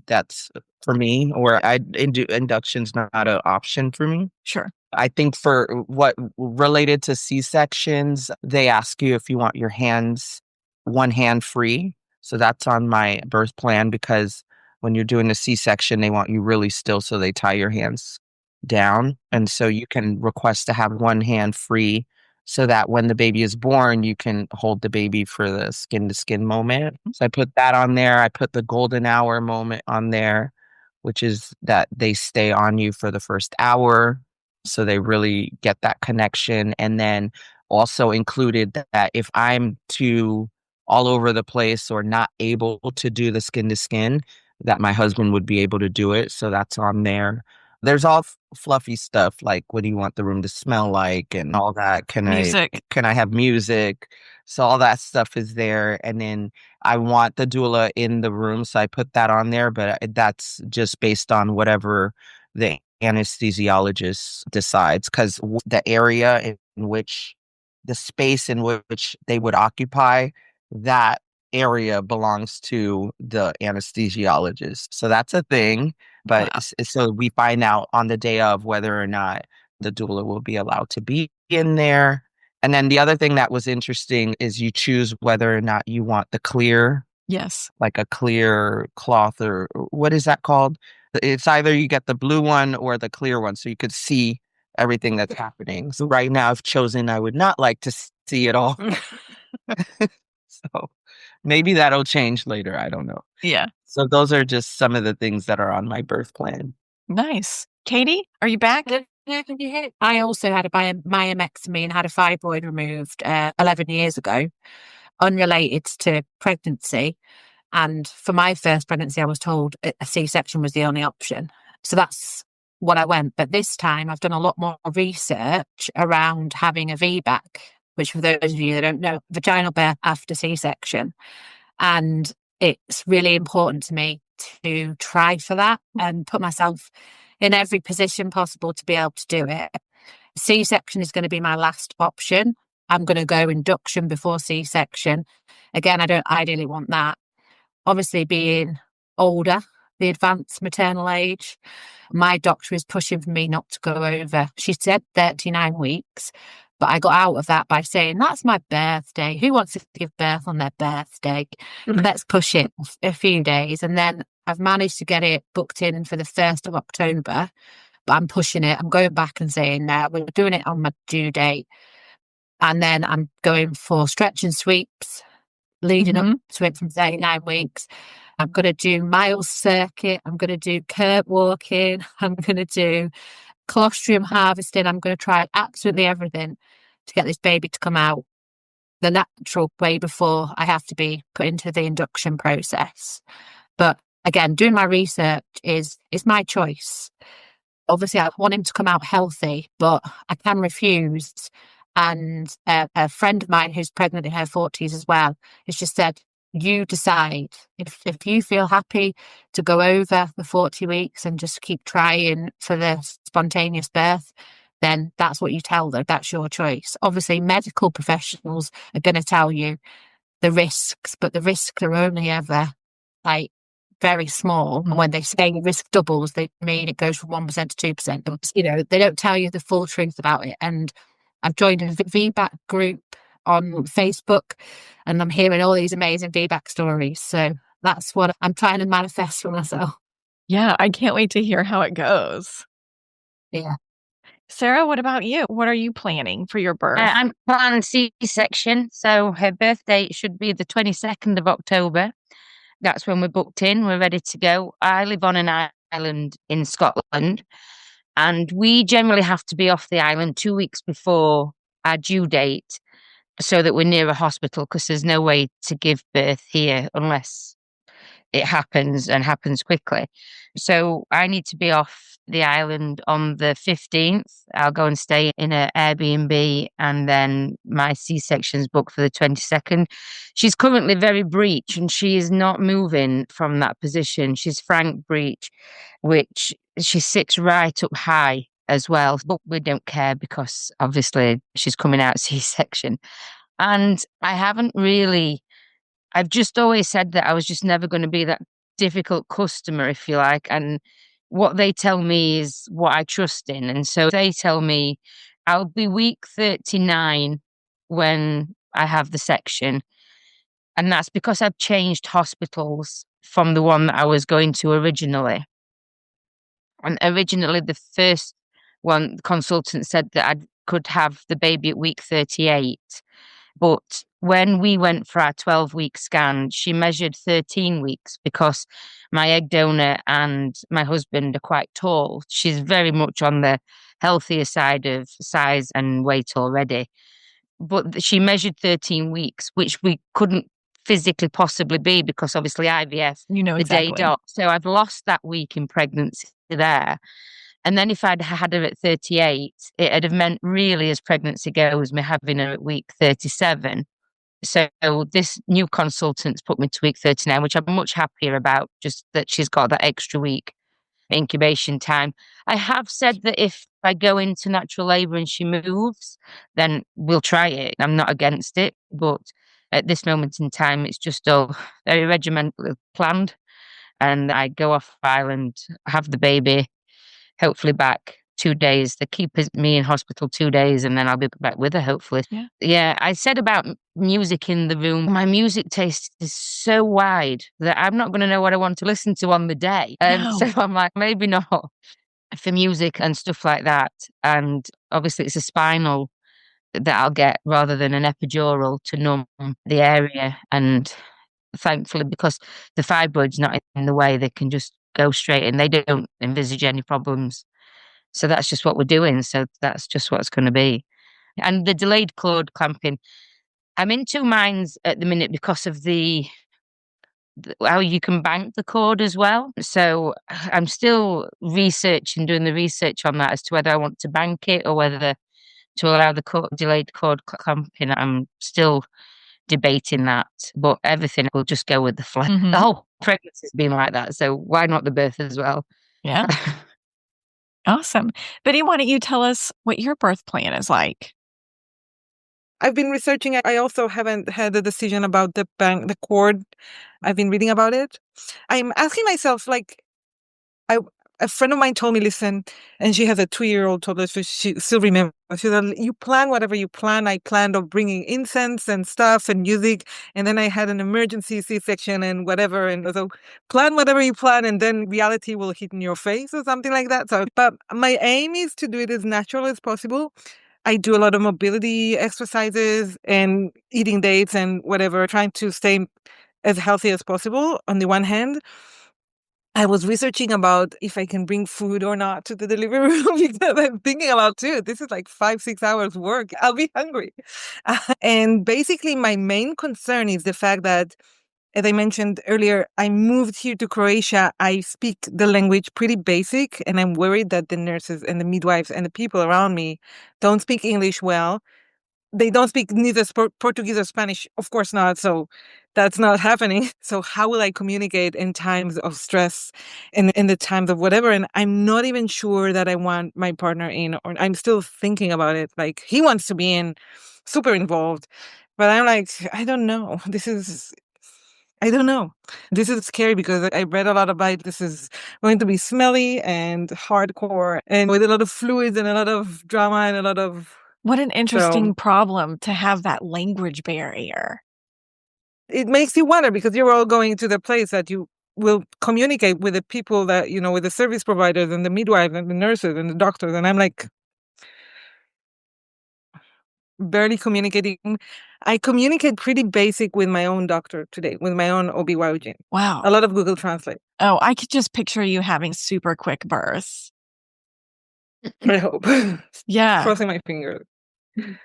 that's for me, or induction's not an option for me. Sure. I think for what related to C-sections, they ask you if you want your hands one hand free. So that's on my birth plan, because when you're doing a C-section, they want you really still. So they tie your hands down. And so you can request to have one hand free, so that when the baby is born, you can hold the baby for the skin to skin moment. So I put that on there. I put the golden hour moment on there, which is that they stay on you for the first hour. So they really get that connection. And then also included that if I'm too all over the place or not able to do the skin to skin, that my husband would be able to do it. So that's on there. There's all fluffy stuff like, what do you want the room to smell like, and all that. Can I have music? So all that stuff is there. And then I want the doula in the room, so I put that on there, but that's just based on whatever the anesthesiologist decides, because the area in which the space in which they would occupy, that area belongs to the anesthesiologist. So that's a thing. But so we find out on the day of whether or not the doula will be allowed to be in there. And then the other thing that was interesting is you choose whether or not you want the clear. Yes. Like a clear cloth, or what is that called? It's either you get the blue one or the clear one, so you could see everything that's happening. So right now I've chosen I would not like to see it all. So maybe that'll change later. I don't know. Yeah. So those are just some of the things that are on my birth plan. Nice. Katie, are you back? I also had a myomectomy and had a fibroid removed 11 years ago, unrelated to pregnancy. And for my first pregnancy, I was told a C-section was the only option. So that's what I went. But this time I've done a lot more research around having a VBAC, which, for those of you that don't know, vaginal birth after C-section. And it's really important to me to try for that and put myself in every position possible to be able to do it. C-section is going to be my last option. I'm going to go induction before C-section. Again, I don't ideally want that. Obviously, being older, the advanced maternal age, my doctor is pushing for me not to go over. She said 39 weeks, but I got out of that by saying, that's my birthday. Who wants to give birth on their birthday? Let's push it a few days. And then I've managed to get it booked in for the 1st of October, but I'm pushing it. I'm going back and saying, no, we're doing it on my due date. And then I'm going for stretch and sweeps leading up to it from 39 weeks. I'm going to do miles circuit. I'm going to do curb walking. I'm going to do colostrum harvesting. I'm going to try absolutely everything to get this baby to come out the natural way before I have to be put into the induction process. But again, doing my research is my choice. Obviously, I want him to come out healthy, but I can refuse. And a friend of mine who's pregnant in her 40s as well has just said, you decide. If you feel happy to go over the 40 weeks and just keep trying for the spontaneous birth, then that's what you tell them. That's your choice. Obviously, medical professionals are going to tell you the risks, but the risks are only ever like very small. And when they say the risk doubles, they mean it goes from 1% to 2%. But, they don't tell you the full truth about it. And I've joined a VBAC group on Facebook, and I'm hearing all these amazing VBAC stories. So that's what I'm trying to manifest for myself. Yeah, I can't wait to hear how it goes. Yeah. Sarah, what about you? What are you planning for your birth? I'm planning C-section, so her birth date should be the 22nd of October. That's when we're booked in. We're ready to go. I live on an island in Scotland, and we generally have to be off the island 2 weeks before our due date so that we're near a hospital, because there's no way to give birth here unless it happens and happens quickly. So I need to be off the island on the 15th. I'll go and stay in an Airbnb, and then my C-section's booked for the 22nd. She's currently very breech and she is not moving from that position. She's frank breech, which she sits right up high as well. But we don't care because obviously she's coming out C-section. And I've just always said that I was just never going to be that difficult customer, if you like. And what they tell me is what I trust in. And so they tell me I'll be week 39 when I have the section. And that's because I've changed hospitals from the one that I was going to originally. And originally, the first one, the consultant said that I could have the baby at week 38. But when we went for our 12-week scan, she measured 13 weeks because my egg donor and my husband are quite tall. She's very much on the healthier side of size and weight already. But she measured 13 weeks, which we couldn't physically possibly be because obviously IVF, the day dot. So I've lost that week in pregnancy there. And then if I'd had her at 38, it'd have meant really, as pregnancy goes, me having her at week 37. So this new consultant's put me to week 39, which I'm much happier about, just that she's got that extra week incubation time. I have said that if I go into natural labour and she moves, then we'll try it. I'm not against it, but at this moment in time, it's just all very regimentally planned. And I go off island, have the baby, hopefully back 2 days. They keep me in hospital 2 days and then I'll be back with her, hopefully. Yeah, I said about music in the room. My music taste is so wide that I'm not going to know what I want to listen to on the day. So I'm like, maybe not for music and stuff like that. And obviously it's a spinal that I'll get rather than an epidural to numb the area. And thankfully, because the fibroid's not in the way, they can just go straight in. They don't envisage any problems. So that's just what we're doing. So that's just what it's going to be. And the delayed cord clamping, I'm in two minds at the minute because of how you can bank the cord as well. So I'm still doing the research on that as to whether I want to bank it or whether to allow the delayed cord clamping. I'm still debating that, but everything will just go with the flow. Mm-hmm. The whole pregnancy's been like that, so why not the birth as well? Yeah. Awesome. Bidi, why don't you tell us what your birth plan is like? I've been researching. I also haven't had a decision about the cord. I've been reading about it. I'm asking myself, a friend of mine told me, listen, and she has a 2-year-old toddler, so she still remembers. She said, you plan whatever you plan. I planned on bringing incense and stuff and music, and then I had an emergency C-section and whatever. And so plan whatever you plan, and then reality will hit in your face or something like that. So, but my aim is to do it as natural as possible. I do a lot of mobility exercises and eating dates and whatever, trying to stay as healthy as possible on the one hand. I was researching about if I can bring food or not to the delivery room because I'm thinking about, too, this is like 5-6 hours work. I'll be hungry. And basically, my main concern is the fact that, as I mentioned earlier, I moved here to Croatia. I speak the language pretty basic, and I'm worried that the nurses and the midwives and the people around me don't speak English well. They don't speak neither Portuguese or Spanish, of course not. So that's not happening. So how will I communicate in times of stress and in the times of whatever? And I'm not even sure that I want my partner in, or I'm still thinking about it. Like, he wants to be super involved. But I'm like, I don't know. I don't know. This is scary because I read a lot about it. This is going to be smelly and hardcore and with a lot of fluids and a lot of drama and a lot of... What an interesting problem to have that language barrier. it makes you wonder, because you're all going to the place that you will communicate with the people that, with the service providers and the midwives and the nurses and the doctors. And I'm like barely communicating. I communicate pretty basic with my own doctor today, with my own OB/GYN. Wow. A lot of Google Translate. Oh, I could just picture you having super quick births. I hope. Yeah. Crossing my fingers.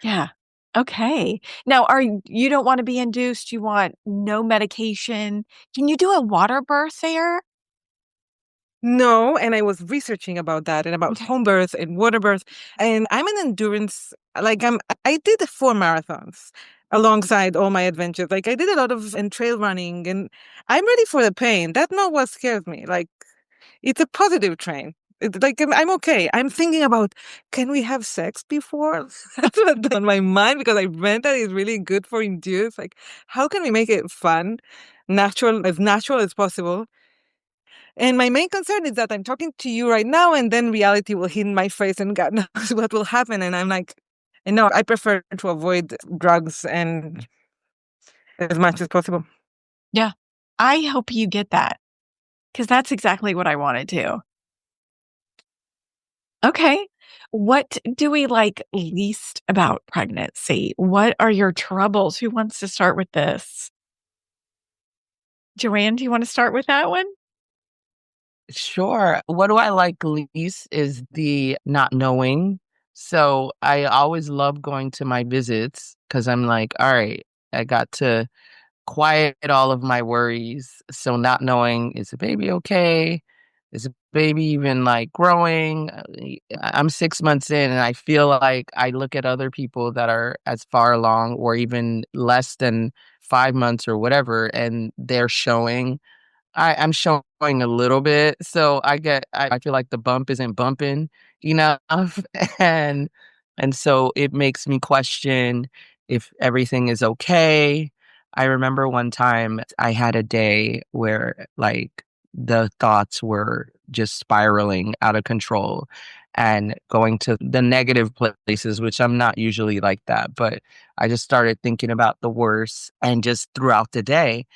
Yeah. Okay. Now, you don't want to be induced? You want no medication? Can you do a water birth there? No, and I was researching about that and about Okay. home birth and water birth. And I'm an endurance, I did 4 marathons alongside all my adventures. Like, I did a lot of trail running, and I'm ready for the pain. That's not what scares me. Like, it's a positive train. It's like, I'm okay. I'm thinking about, can we have sex before? That's what's on my mind, because I read that it's really good for induce. Like, how can we make it fun, natural as possible? And my main concern is that I'm talking to you right now, and then reality will hit in my face, and God knows what will happen. And I'm like, and no, I prefer to avoid drugs and as much as possible. Yeah. I hope you get that, because that's exactly what I want to do. Okay. What do we like least about pregnancy? What are your troubles? Who wants to start with this? Joanne, do you want to start with that one? Sure. What do I like least is the not knowing. So I always love going to my visits because I'm like, all right, I got to quiet all of my worries. So not knowing, is the baby okay? Is the baby even like growing? I'm 6 months in, and I feel like I look at other people that are as far along or even less than 5 months or whatever, and they're showing. I'm showing a little bit, so I feel like the bump isn't bumping enough, and so it makes me question if everything is okay. I remember one time I had a day where, like, the thoughts were just spiraling out of control and going to the negative places, which I'm not usually like that, but I just started thinking about the worst and just throughout the day.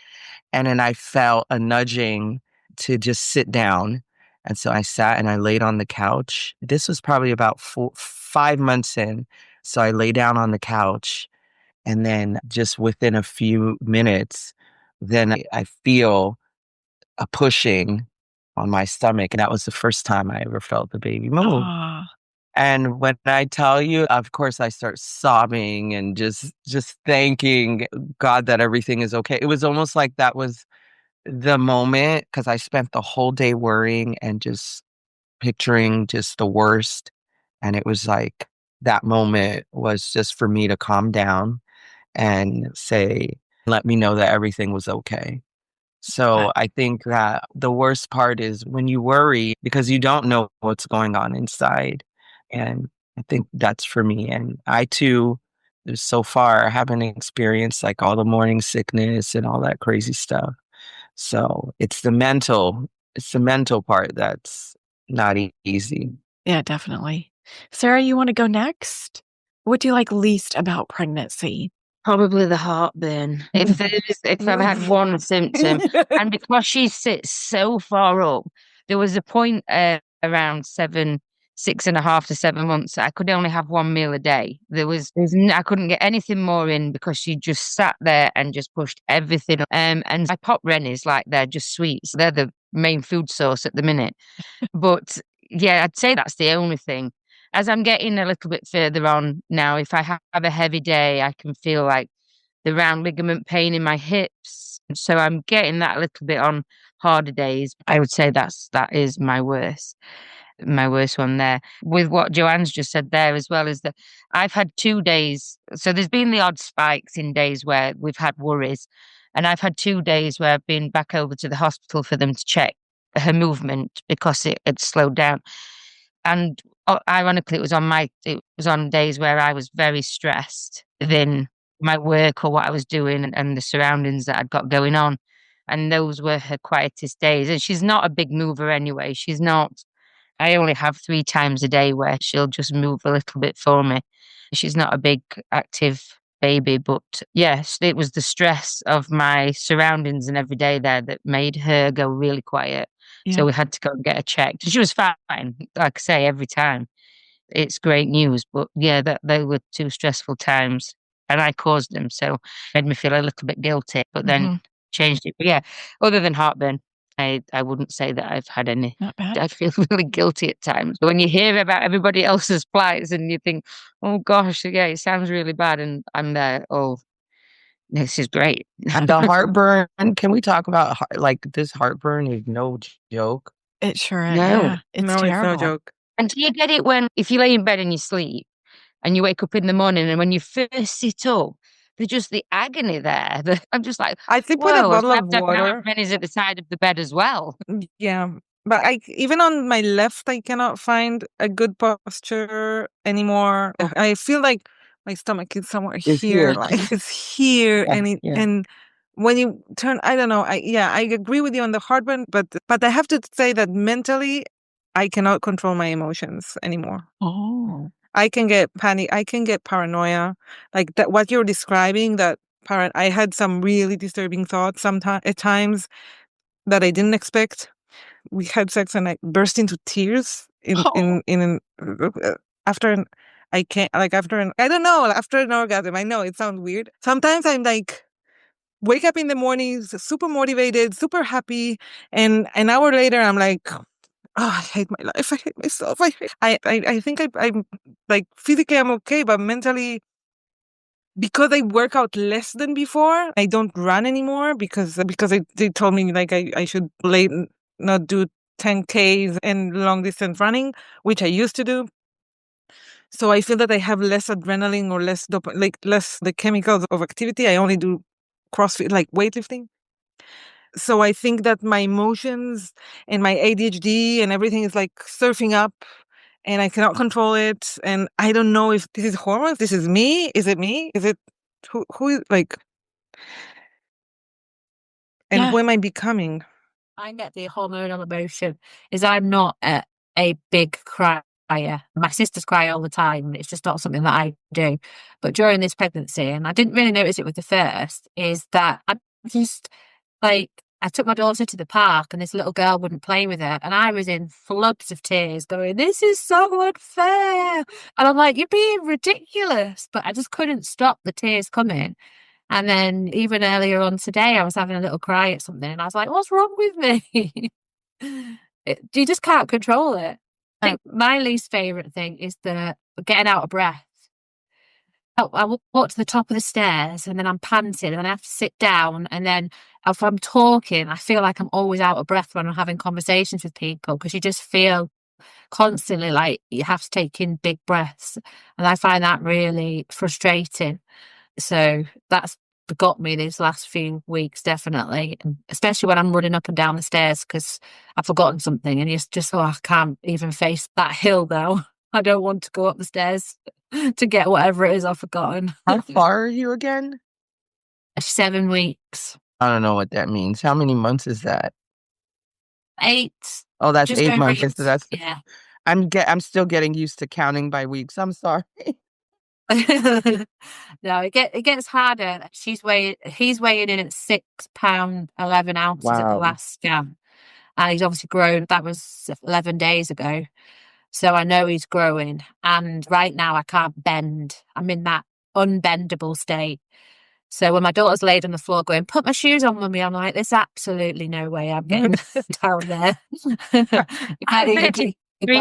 And then I felt a nudging to just sit down. And so I sat and I laid on the couch. This was probably about 5 months in. So I lay down on the couch, and then just within a few minutes, then I feel a pushing on my stomach. And that was the first time I ever felt the baby move. Ah, And when I tell you, of course, I start sobbing and just thanking God that everything is okay. It was almost like that was the moment, because I spent the whole day worrying and just picturing just the worst. And it was like that moment was just for me to calm down and say, let me know that everything was okay. So I think that the worst part is when you worry because you don't know what's going on inside. And I think that's for me. And I too, so far, haven't experienced like all the morning sickness and all that crazy stuff. So it's the mental part that's not easy. yeah, definitely. Sarah, you want to go next? What do you like least about pregnancy? Probably the heartburn. If I've had one symptom, and because she sits so far up, there was a point around 6.5 to 7 months, I could only have one meal a day. I couldn't get anything more in because she just sat there and just pushed everything. And my pop rennies, like, they're just sweets. They're the main food source at the minute. But yeah, I'd say that's the only thing. As I'm getting a little bit further on now, if I have a heavy day, I can feel like the round ligament pain in my hips. So I'm getting that a little bit on harder days. I would say that is my worst one there. With what Joanne's just said there as well, is that I've had 2 days. So there's been the odd spikes in days where we've had worries. And Was had 2 days where I've been back over to the hospital for them to check her movement because it had slowed down. And ironically, it was on days where I was very stressed within my work or what I was doing and the surroundings that I'd got going on. And those were her quietest days. And she's not a big mover anyway. She's not. I only have 3 times a day where she'll just move a little bit for me. She's not a big active baby. But yes, it was the stress of my surroundings and every day there that made her go really quiet. Yeah. So we had to go and get her checked. She was fine, like I say, every time. It's great news. But yeah, that they were two stressful times and I caused them. So it made me feel a little bit guilty, but then changed it. But yeah, other than heartburn, I wouldn't say that I've had any. Not bad. I feel really guilty at times. But when you hear about everybody else's plights and you think, oh gosh, yeah, it sounds really bad. And I'm there, oh, this is great. And the heartburn, can we talk about like this heartburn is no joke? It sure is. No. Yeah, it's No, terrible. it's no joke. And do you get it when, if you lay in bed and you sleep and you wake up in the morning and when you first sit up, there's just the agony there. I'm just like, I sleep with a whoa, bottle I of have to have water. many at the side of the bed as well. Yeah. But even on my left, I cannot find a good posture anymore. I feel like my stomach is somewhere It's here, here. like it's here, Yeah. and when you turn, I don't know. I agree with you on the heartburn, but I have to say that mentally, I cannot control my emotions anymore. Oh. I can get panic. I can get paranoia, like that. What you're describing, that I had some really disturbing thoughts sometimes at times that I didn't expect. We had sex and I burst into tears after an I can't like after an I don't know after an orgasm. I know it sounds weird. Sometimes I'm like wake up in the mornings super motivated, super happy, and an hour later I'm like, oh, I hate my life. I hate myself. I think I'm like physically I'm okay, but mentally, because I work out less than before, I don't run anymore because they told me like I should not do 10Ks and long distance running, which I used to do. So I feel that I have less adrenaline or less less the chemicals of activity. I only do CrossFit, like weightlifting. So I think that my emotions and my ADHD and everything is like surfing up and I cannot control it. And I don't know if this is hormones. This is me. Is it me? Is it who is like, and Yeah. who am I becoming? I get the hormonal emotion is I'm not a big crier. My sisters cry all the time. It's just not something that I do. But during this pregnancy, and I didn't really notice it with the first, is that I'm just like, I took my daughter to the park and this little girl wouldn't play with her. And I was in floods of tears going, this is so unfair. And I'm like, you're being ridiculous. But I just couldn't stop the tears coming. And then even earlier on today, I was having a little cry at something and I was like, what's wrong with me? You just can't control it. I think my least favourite thing is the getting out of breath. I walk to the top of the stairs and then I'm panting and then I have to sit down. And then if I'm talking, I feel like I'm always out of breath when I'm having conversations with people because you just feel constantly like you have to take in big breaths. And I find that really frustrating. So that's got me these last few weeks, definitely, especially when I'm running up and down the stairs because I've forgotten something and it's just, I can't even face that hill now. I don't want to go up the stairs to get whatever it is I've forgotten. How far are you again? 7 weeks. I don't know what that means. How many months is that? 8. Oh, that's Just 8 over months. 8. So that's Yeah. I'm still getting used to counting by weeks. I'm sorry. No, it gets harder. He's weighing in at £6 11 ounces at the Wow. last scan. And he's obviously grown. That was 11 days ago. So I know he's growing. And right now I can't bend. I'm in that unbendable state. So when my daughter's laid on the floor going, put my shoes on, mummy, I'm like, there's absolutely no way I'm getting down there. I'm 33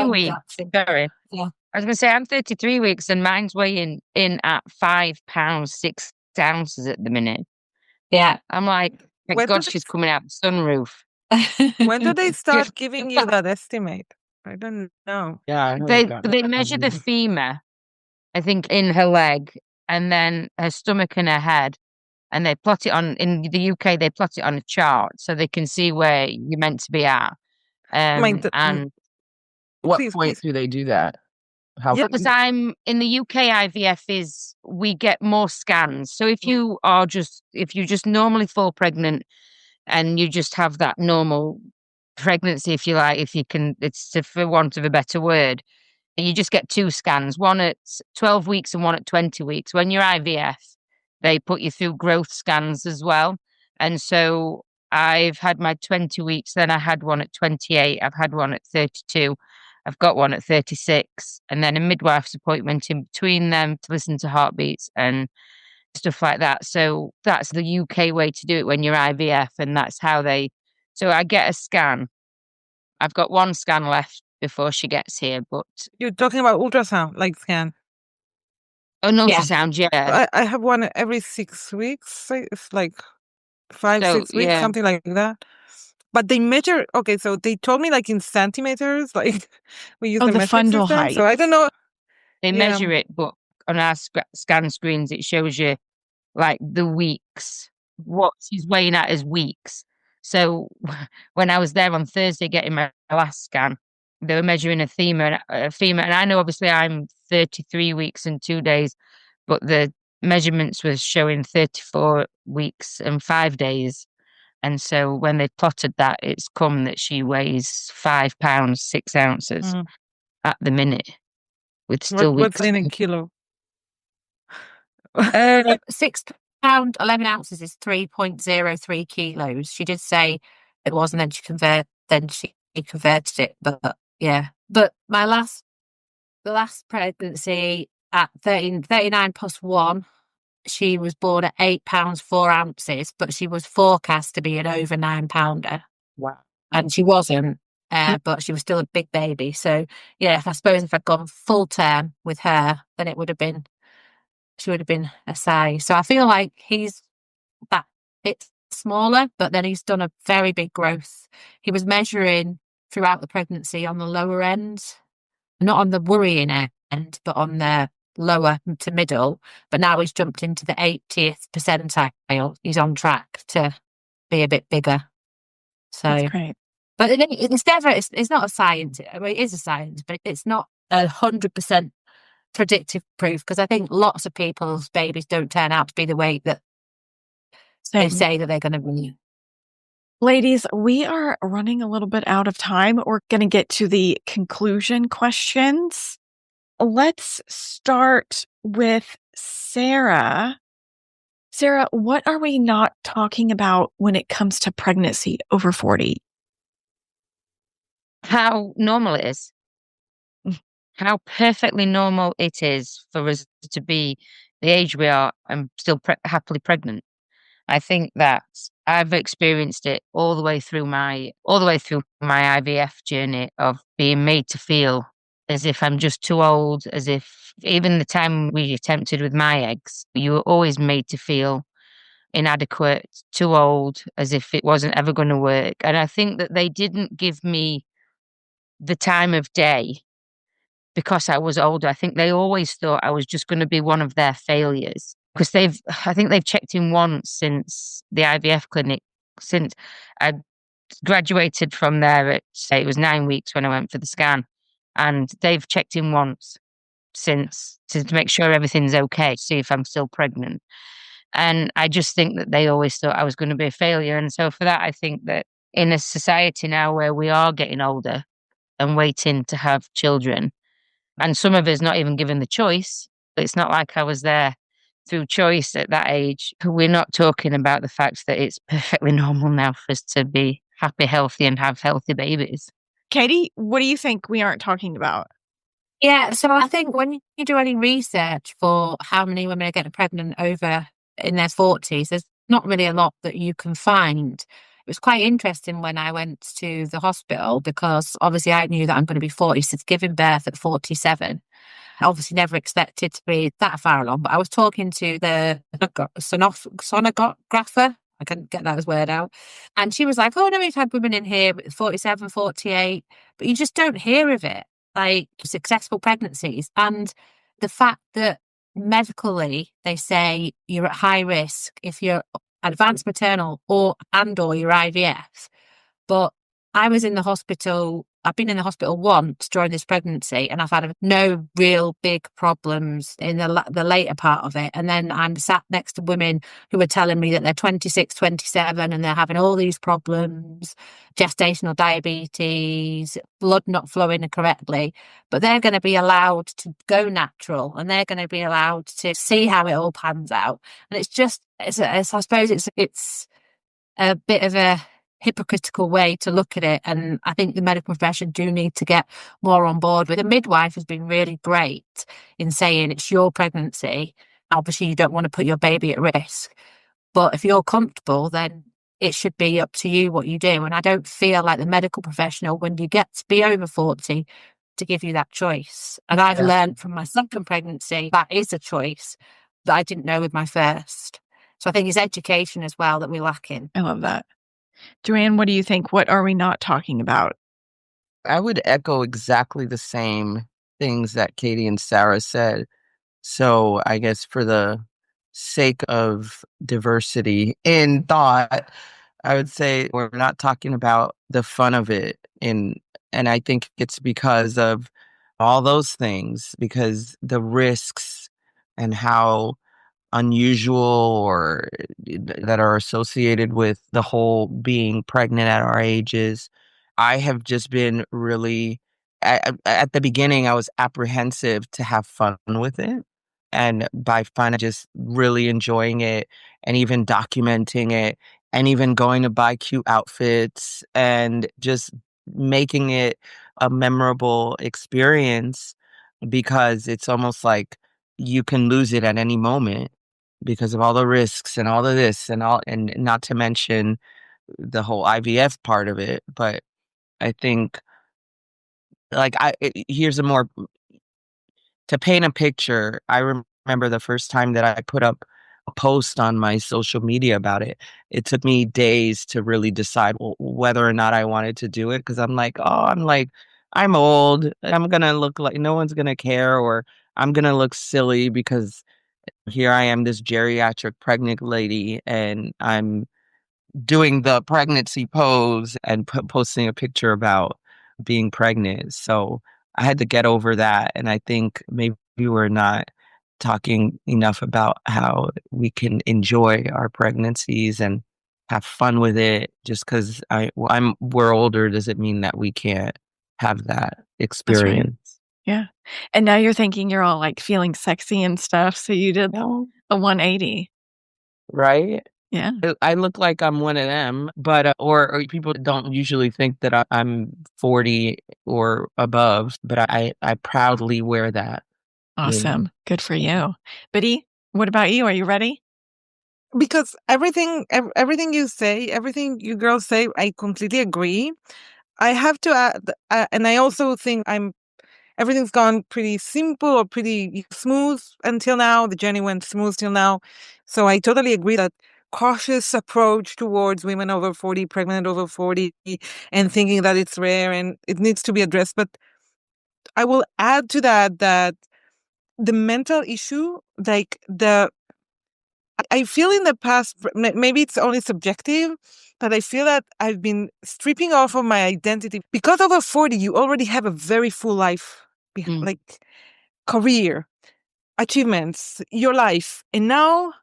weeks. Sorry. Yeah. I was going to say, I'm 33 weeks and mine's weighing in at £5 6 ounces at the minute. Yeah. I'm like, thank God she's coming out the sunroof. When do they start giving you that estimate? I don't know. Yeah, They measure the femur, I think, in her leg and then her stomach and her head. And they plot it in the UK, they plot it on a chart so they can see where you're meant to be at. And what please, point do they do that? How? at the time in the UK, IVF we get more scans. So if you just normally fall pregnant and you just have that normal pregnancy, if you like, it's for want of a better word, you just get 2 scans, one at 12 weeks and one at 20 weeks. When you're IVF, they put you through growth scans as well. And so I've had my 20 weeks, then I had one at 28, I've had one at 32, I've got one at 36, and then a midwife's appointment in between them to listen to heartbeats and stuff like that. So that's the UK way to do it when you're IVF, and that's how so I get a scan. I've got one scan left before she gets here, but You're talking about ultrasound, like scan. an ultrasound, yeah. I have one every 6 weeks. It's like 5, So 6 weeks, yeah, something like that. But they measure, okay, so they told me like in centimeters, like we use Oh, the the measuring fundal system. height. So I don't know. they Yeah. measure it, but on our scan screens, it shows you like the weeks, what she's weighing at as weeks. So when I was there on Thursday getting my last scan, they were measuring a femur, and I know obviously I'm 33 weeks and 2 days, but the measurements was showing 34 weeks and 5 days. And so when they plotted that, it's come that she weighs 5 pounds, 6 ounces Mm. at the minute, with still What's weeks. in a kilo? 6 pound 11 ounces is 3.03 kilos. She did say it was, and then she converted it. But yeah, but the last pregnancy at 39 plus 1, she was born at 8 pounds 4 ounces, but she was forecast to be an over 9-pounder. Wow. And she wasn't, but she was still a big baby. So yeah, I suppose if I'd gone full term with her, then she would have been a size. So I feel like he's that bit smaller, but then he's done a very big growth. He was measuring throughout the pregnancy on the lower end, not on the worrying end, but on the lower to middle. But now he's jumped into the 80th percentile. He's on track to be a bit bigger. So, That's great. but it's not a science. I mean, it is a science, but it's not 100% predictive proof, because I think lots of people's babies don't turn out to be the way that they say that they're going to be. Ladies, we are running a little bit out of time. We're going to get to the conclusion questions. Let's start with Sarah. Sarah, what are we not talking about when it comes to pregnancy over 40? How normal it is. How perfectly normal it is for us to be the age we are and still happily pregnant. I think that I've experienced it all the way through my IVF journey of being made to feel as if I'm just too old, as if even the time we attempted with my eggs, you were always made to feel inadequate, too old, as if it wasn't ever going to work. And I think that they didn't give me the time of day because I was older. I think they always thought I was just going to be one of their failures, because I think they've checked in once since the IVF clinic, since I graduated from there at, say, it was 9 weeks when I went for the scan, and they've checked in once since to make sure everything's okay, to see if I'm still pregnant. And I just think that they always thought I was going to be a failure. And so for that, I think that in a society now where we are getting older and waiting to have children, and some of us not even given the choice, it's not like I was there through choice at that age. We're not talking about the fact that it's perfectly normal now for us to be happy, healthy, and have healthy babies. Katie, what do you think we aren't talking about? Yeah, so I think when you do any research for how many women are getting pregnant over in their 40s, there's not really a lot that you can find. It was quite interesting when I went to the hospital, because obviously I knew that I'm going to be 40 since giving birth at 47. I obviously never expected to be that far along, but I was talking to the sonographer. I couldn't get that word out. And she was like, oh, no, we've had women in here with 47, 48, but you just don't hear of it, like successful pregnancies. And the fact that medically they say you're at high risk if you're advanced maternal or you're IVF. But I was in the hospital I've been in the hospital once during this pregnancy, and I've had no real big problems in the later part of it. And then I'm sat next to women who are telling me that they're 26, 27, and they're having all these problems, gestational diabetes, blood not flowing correctly, but they're going to be allowed to go natural, and they're going to be allowed to see how it all pans out. And it's just, I suppose it's a bit of a hypocritical way to look at it, and I think the medical profession do need to get more on board with it. The midwife has been really great in saying it's your pregnancy. Obviously, you don't want to put your baby at risk, but if you're comfortable, then it should be up to you what you do. And I don't feel like the medical professional, when you get to be over 40, to give you that choice. And I've learned from my second pregnancy that is a choice that I didn't know with my first. So I think it's education as well that we're lacking. I love that. Johanne, what do you think? What are we not talking about? I would echo exactly the same things that Katie and Sarah said. So I guess for the sake of diversity in thought, I would say we're not talking about the fun of it. And I think it's because of all those things, because the risks and how unusual or that are associated with the whole being pregnant at our ages. I have just been really, at the beginning, I was apprehensive to have fun with it. And by fun, just really enjoying it and even documenting it and even going to buy cute outfits and just making it a memorable experience, because it's almost like you can lose it at any moment because of all the risks and all of this and all, and not to mention the whole IVF part of it. But I think, like, here's a more, to paint a picture. I remember the first time that I put up a post on my social media about it. It took me days to really decide whether or not I wanted to do it, because I'm old. I'm gonna look like no one's gonna care, or I'm gonna look silly because here I am, this geriatric pregnant lady, and I'm doing the pregnancy pose and posting a picture about being pregnant. So I had to get over that. And I think maybe we're not talking enough about how we can enjoy our pregnancies and have fun with it. Just because we're older doesn't mean that we can't have that experience. Yeah. And now you're thinking you're all like feeling sexy and stuff. So you did a 180. Right? Yeah. I look like I'm one of them, but or people don't usually think that I'm 40 or above, but I proudly wear that. Awesome. Good for you. Bidi, what about you? Are you ready? Because everything you say, everything you girls say, I completely agree. I have to add, and I also think everything's gone pretty simple or pretty smooth until now. The journey went smooth till now. So I totally agree that cautious approach towards women over 40, pregnant over 40, and thinking that it's rare and it needs to be addressed. But I will add to that the mental issue, I feel in the past, maybe it's only subjective, but I feel that I've been stripping off of my identity. Because over 40, you already have a very full life, like career, achievements, your life. And now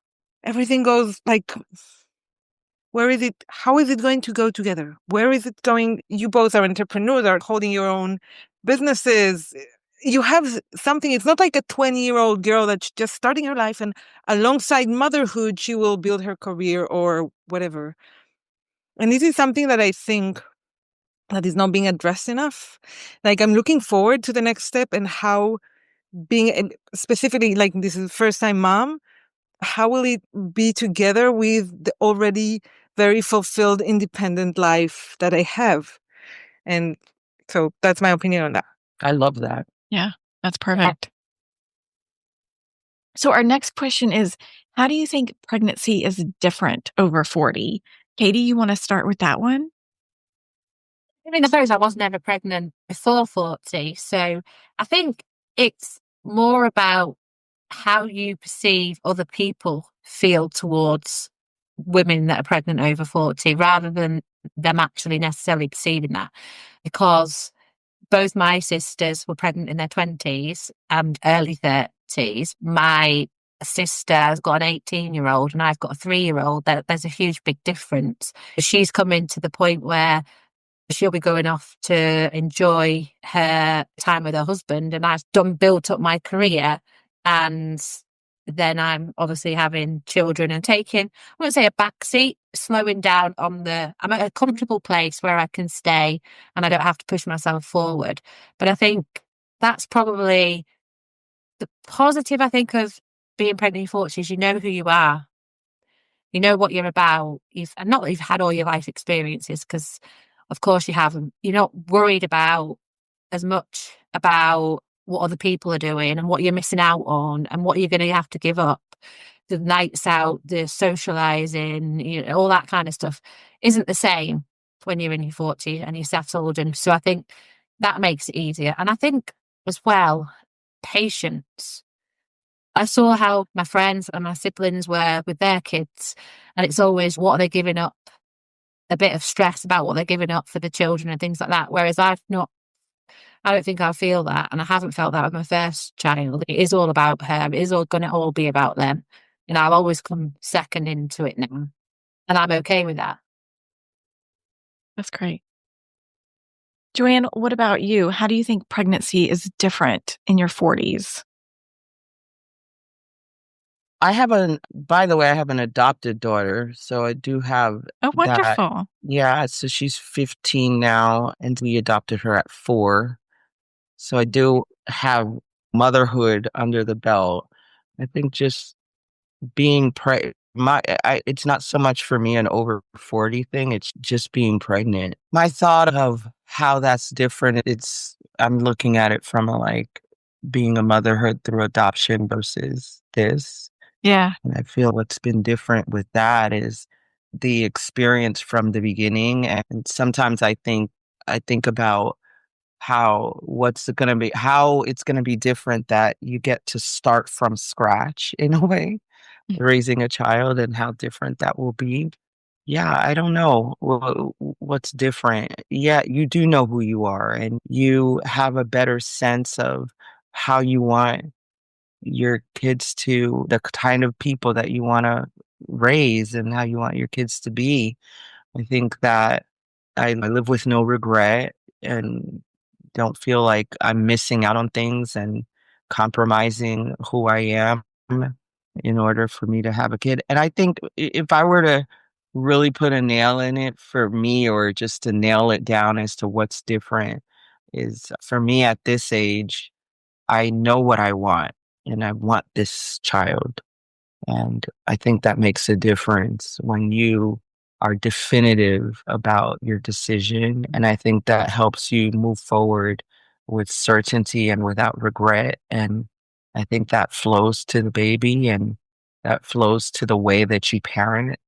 everything goes like, where is it? How is it going to go together? Where is it going? You both are entrepreneurs, are holding your own businesses. You have something. It's not like a 20-year-old girl that's just starting her life, and alongside motherhood, she will build her career or whatever. And this is something that I think that is not being addressed enough. Like, I'm looking forward to the next step and how being specifically, like, this is first time mom, how will it be together with the already very fulfilled independent life that I have? And so that's my opinion on that. I love that. Yeah, that's perfect. So our next question is, how do you think pregnancy is different over 40? Katie, you want to start with that one? I mean, I suppose I was never pregnant before 40. So I think it's more about how you perceive other people feel towards women that are pregnant over 40 rather than them actually necessarily perceiving that. Because both my sisters were pregnant in their 20s and early 30s. My sister has got an 18-year-old and I've got a 3-year-old. There's a huge big difference. She's coming to the point where she'll be going off to enjoy her time with her husband, and I've built up my career, and then I'm obviously having children and taking, I wouldn't say a backseat, slowing down I'm at a comfortable place where I can stay and I don't have to push myself forward. But I think that's probably the positive, I think, of being pregnant in your 40s. You know who you are. You know what you're about. And not that you've had all your life experiences, because of course you haven't. You're not worried about as much about what other people are doing and what you're missing out on and what you're going to have to give up. The nights out, the socializing, all that kind of stuff isn't the same when you're in your 40s and you're settled. And so I think that makes it easier. And I think as well, patience. I saw how my friends and my siblings were with their kids, and it's always what are they giving up, a bit of stress about what they're giving up for the children and things like that. Whereas I don't think I feel that, and I haven't felt that with my first child. It is all about her. It is all going to all be about them. I'll always come second into it now, and I'm okay with that. That's great. Johanne, what about you? How do you think pregnancy is different in your 40s? By the way, I have an adopted daughter, so I do have Oh, that. wonderful. Yeah, so she's 15 now, and we adopted her at 4. So I do have motherhood under the belt. I think just being it's not so much for me an over 40 thing, it's just being pregnant. My thought of how that's different, I'm looking at it from being a motherhood through adoption versus this. Yeah. And I feel what's been different with that is the experience from the beginning. And sometimes I think about how it's going to be different that you get to start from scratch in a way, raising a child, and how different that will be. Yeah, I don't know what's different. Yeah, you do know who you are, and you have a better sense of how you want your kids the kind of people that you want to raise and how you want your kids to be. I think that I live with no regret and don't feel like I'm missing out on things and compromising who I am in order for me to have a kid. And I think if I were to really put a nail in it for me, or just to nail it down as to what's different, is for me at this age, I know what I want, and I want this child. And I think that makes a difference when you are definitive about your decision. And I think that helps you move forward with certainty and without regret. And I think that flows to the baby, and that flows to the way that you parent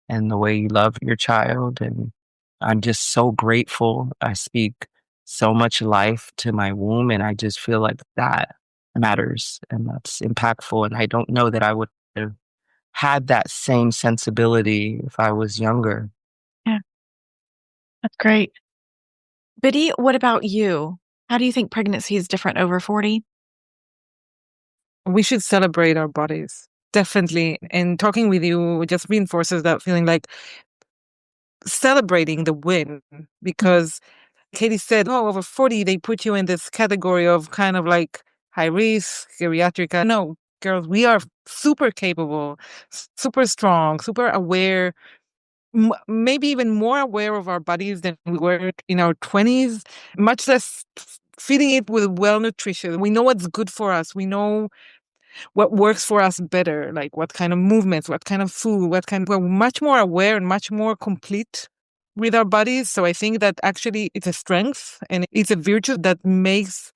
and the way you love your child. And I'm just so grateful. I speak so much life to my womb, and I just feel like that matters and that's impactful. And I don't know that I would have had that same sensibility if I was younger. Yeah, that's great. Bidi, what about you? How do you think pregnancy is different over 40? We should celebrate our bodies. Definitely. And talking with you just reinforces that feeling, like celebrating the win, because Katie said, oh, over 40, they put you in this category of kind of like high risk, geriatric. No, girls, we are super capable, super strong, super aware, maybe even more aware of our bodies than we were in our 20s, much less feeding it with well nutrition. We know what's good for us. We know what works for us better, like what kind of movements, what kind of food, we're much more aware and much more complete with our bodies. So I think that actually it's a strength and it's a virtue that makes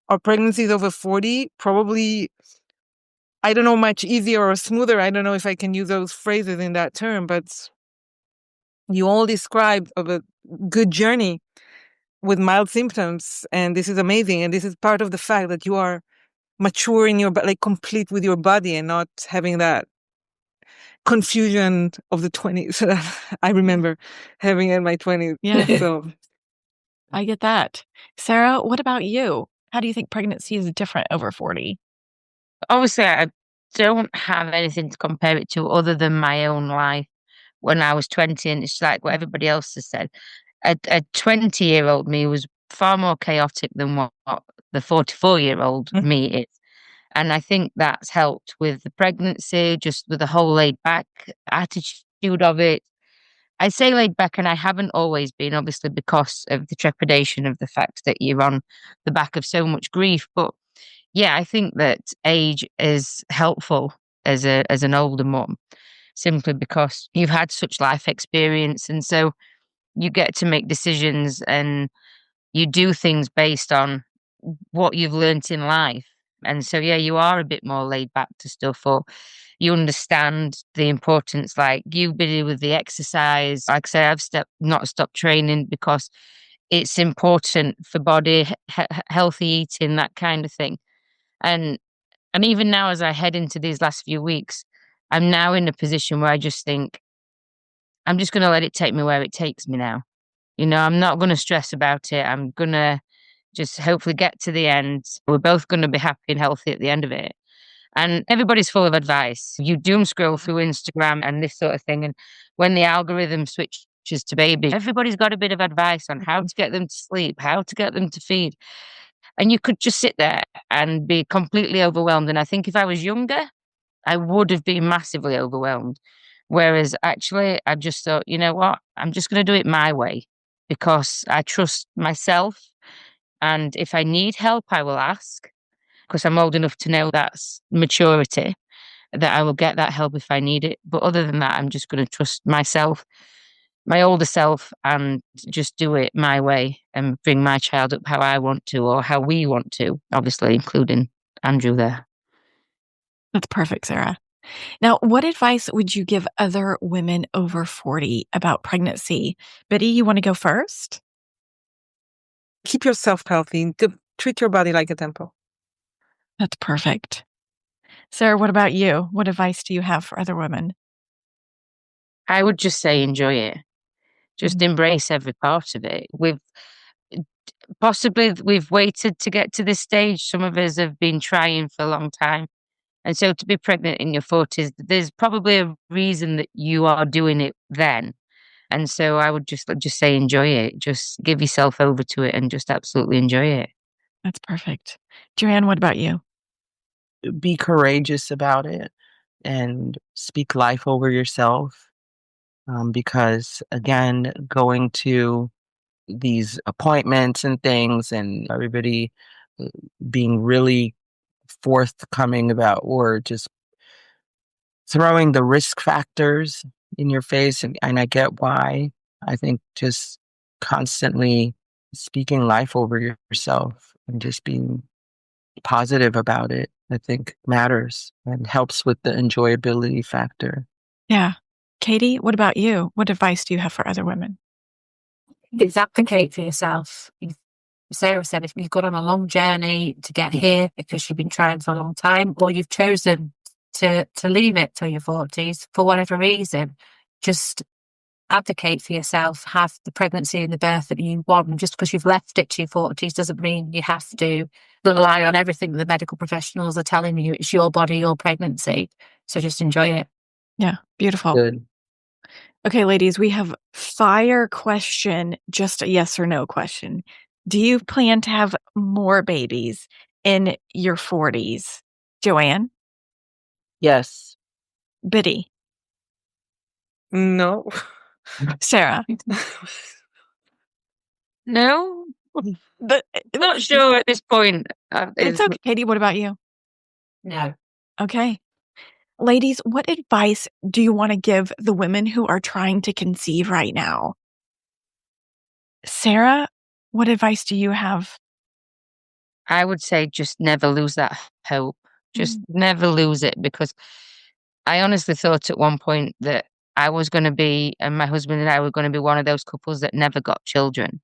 our pregnancies over 40 probably, I don't know, much easier or smoother. I don't know if I can use those phrases in that term, but you all described of a good journey with mild symptoms. And this is amazing. And this is part of the fact that you are mature in your, like complete with your body and not having that confusion of the 20s. I remember having in my 20s. Yeah. So I get that. Sarah, what about you? How do you think pregnancy is different over 40? Obviously, I don't have anything to compare it to other than my own life when I was 20, and it's like what everybody else has said. A 20-year-old me was far more chaotic than what the 44-year-old me is. And I think that's helped with the pregnancy, just with the whole laid back attitude of it. I say laid back, and I haven't always been, obviously, because of the trepidation of the fact that you're on the back of so much grief. But yeah, I think that age is helpful as an older mum, simply because you've had such life experience, and so you get to make decisions and you do things based on what you've learnt in life. And so, yeah, you are a bit more laid back to stuff, or you understand the importance, like you Bidi with the exercise. Like I say, I've not stopped training because it's important for body, healthy eating, that kind of thing. And even now, as I head into these last few weeks, I'm now in a position where I just think, I'm just going to let it take me where it takes me now. I'm not going to stress about it. I'm going to just hopefully get to the end. We're both going to be happy and healthy at the end of it. And everybody's full of advice. You doom scroll through Instagram and this sort of thing. And when the algorithm switches to babies, everybody's got a bit of advice on how to get them to sleep, how to get them to feed. And you could just sit there and be completely overwhelmed. And I think if I was younger, I would have been massively overwhelmed. Whereas actually, I just thought, you know what? I'm just going to do it my way because I trust myself. And if I need help, I will ask, because I'm old enough to know that's maturity, that I will get that help if I need it. But other than that, I'm just going to trust myself, my older self, and just do it my way and bring my child up how I want to, or how we want to, obviously, including Andrew there. That's perfect, Sarah. Now, what advice would you give other women over 40 about pregnancy? Bidi, you want to go first? Keep yourself healthy. Treat your body like a temple. That's perfect. Sarah, what about you? What advice do you have for other women? I would just say enjoy it. Just embrace every part of it. We've waited to get to this stage. Some of us have been trying for a long time. And so to be pregnant in your 40s, there's probably a reason that you are doing it then. And so I would just say enjoy it. Just give yourself over to it and just absolutely enjoy it. That's perfect. Johanne, what about you? Be courageous about it and speak life over yourself. Because again, going to these appointments and things and everybody being really forthcoming about, or just throwing the risk factors in your face. And I get why. I think just constantly speaking life over yourself and just being positive about it, I think matters and helps with the enjoyability factor. Yeah. Katie, what about you? What advice do you have for other women? It's advocate for yourself. Sarah said, if you've gone on a long journey to get here because you've been trying for a long time, or you've chosen to leave it till your 40s for whatever reason, just advocate for yourself. Have the pregnancy and the birth that you want. Just because you've left it to your 40s doesn't mean you have to rely on everything the medical professionals are telling you. It's your body, your pregnancy. So just enjoy it. Yeah, beautiful. Good. Okay, ladies, we have fire question, just a yes or no question. Do you plan to have more babies in your 40s? Joanne? Yes. Bidi? No. Sarah? No, not sure at this point. It's okay. Katie, what about you? No. Okay. Ladies, what advice do you want to give the women who are trying to conceive right now? Sarah, what advice do you have? I would say just never lose that hope. Just never lose it, because I honestly thought at one point that I was going to be, and my husband and I were going to be one of those couples that never got children.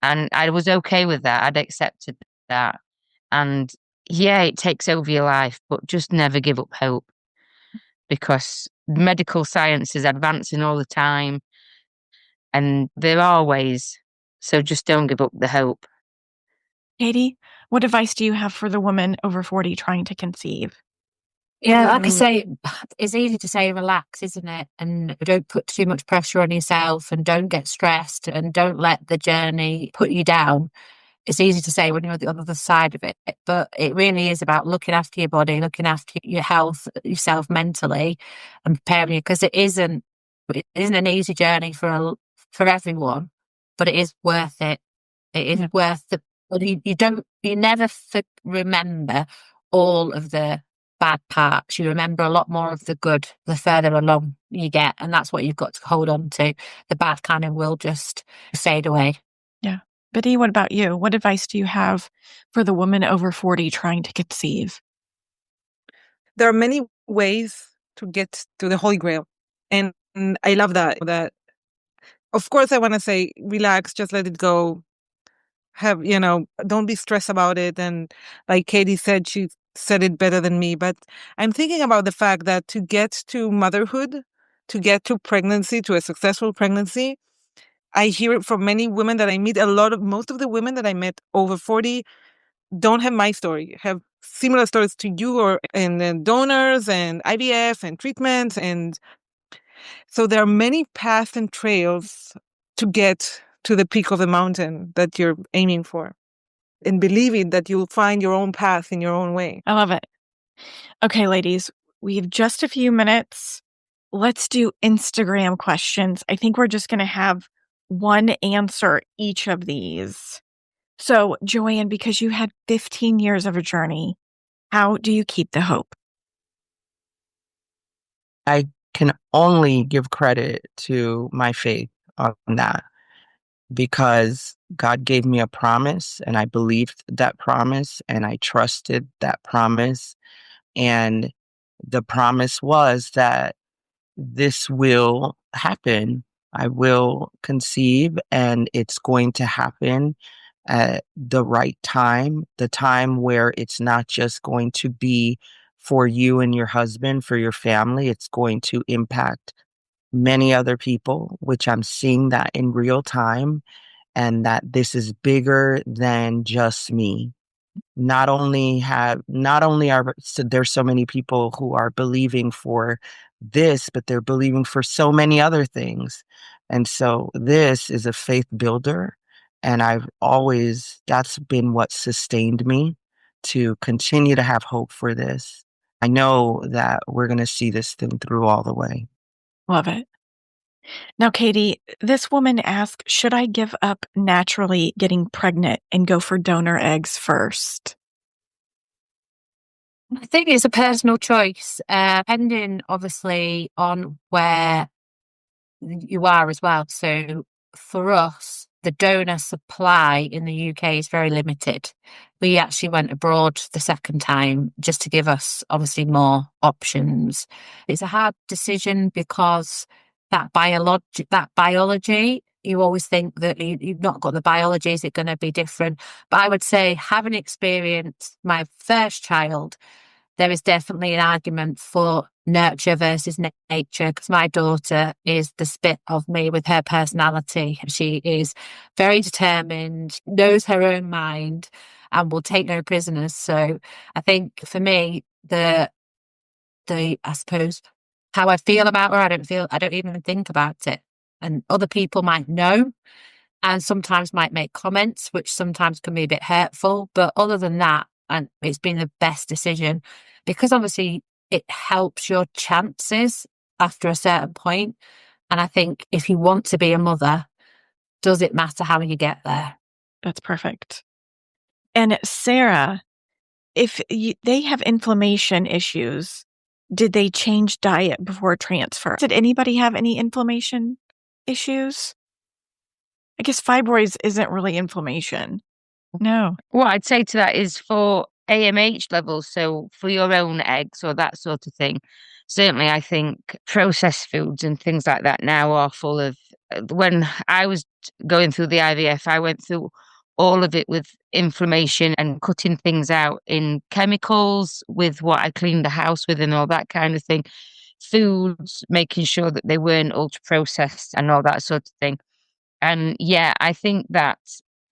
And I was okay with that. I'd accepted that. And yeah, it takes over your life, but just never give up hope, because medical science is advancing all the time. And there are ways So just don't give up the hope. Katie, what advice do you have for the woman over 40 trying to conceive? Yeah, like I say, it's easy to say relax, isn't it? And don't put too much pressure on yourself and don't get stressed and don't let the journey put you down. It's easy to say when you're on the other side of it, but it really is about looking after your body, looking after your health, yourself mentally, and preparing you, because it isn't an easy journey for everyone, but it is worth it. It is worth the. But you never remember all of the bad parts. You remember a lot more of the good the further along you get, and that's what you've got to hold on to. The bad kind of will just fade away. Yeah. Bidi, what about you? What advice do you have for the woman over 40 trying to conceive? There are many ways to get to the Holy Grail. And I love that. Of course, I want to say, relax, just let it go. Don't be stressed about it. And like Katie said, she said it better than me. But I'm thinking about the fact that to get to motherhood, to get to pregnancy, to a successful pregnancy, I hear it from many women that I meet. Most of the women that I met over 40 don't have my story, have similar stories to you and then donors and IVF and treatments. And so there are many paths and trails to get to the peak of the mountain that you're aiming for, and believing that you'll find your own path in your own way. I love it. Okay, ladies, we have just a few minutes. Let's do Instagram questions. I think we're just going to have one answer each of these. So, Johanne, because you had 15 years of a journey, how do you keep the hope? I can only give credit to my faith on that, because God gave me a promise and I believed that promise and I trusted that promise. And the promise was that this will happen. I will conceive and it's going to happen at the right time, the time where it's not just going to be for you and your husband, for your family. It's going to impact many other people, which I'm seeing that in real time, and that this is bigger than just me. Not only are there's so many people who are believing for this, but they're believing for so many other things. And so this is a faith builder. And that's been what sustained me to continue to have hope for this. I know that we're going to see this thing through all the way. Love it. Now, Katie, this woman asked, should I give up naturally getting pregnant and go for donor eggs first? I think it's a personal choice, depending obviously on where you are as well. So for us, the donor supply in the UK is very limited. We actually went abroad the second time just to give us obviously more options. It's a hard decision because that biology, you always think that you've not got the biology, is it going to be different? But I would say, having experienced my first child, there is definitely an argument for nurture versus nature, because my daughter is the spit of me with her personality. She is very determined, knows her own mind, and will take no prisoners. So I think for me, I suppose how I feel about her, I don't even think about it. And other people might know and sometimes might make comments, which sometimes can be a bit hurtful. But other than that, and it's been the best decision, because obviously it helps your chances after a certain point. And I think if you want to be a mother, does it matter how you get there? That's perfect. And Sarah, if they have inflammation issues, did they change diet before transfer? Did anybody have any inflammation issues? I guess fibroids isn't really inflammation. No. What I'd say to that is for AMH levels, so for your own eggs or that sort of thing, certainly I think processed foods and things like that now are full of, when I was going through the IVF, I went through all of it with inflammation and cutting things out in chemicals with what I cleaned the house with and all that kind of thing. Foods, making sure that they weren't ultra processed and all that sort of thing. And yeah, I think that,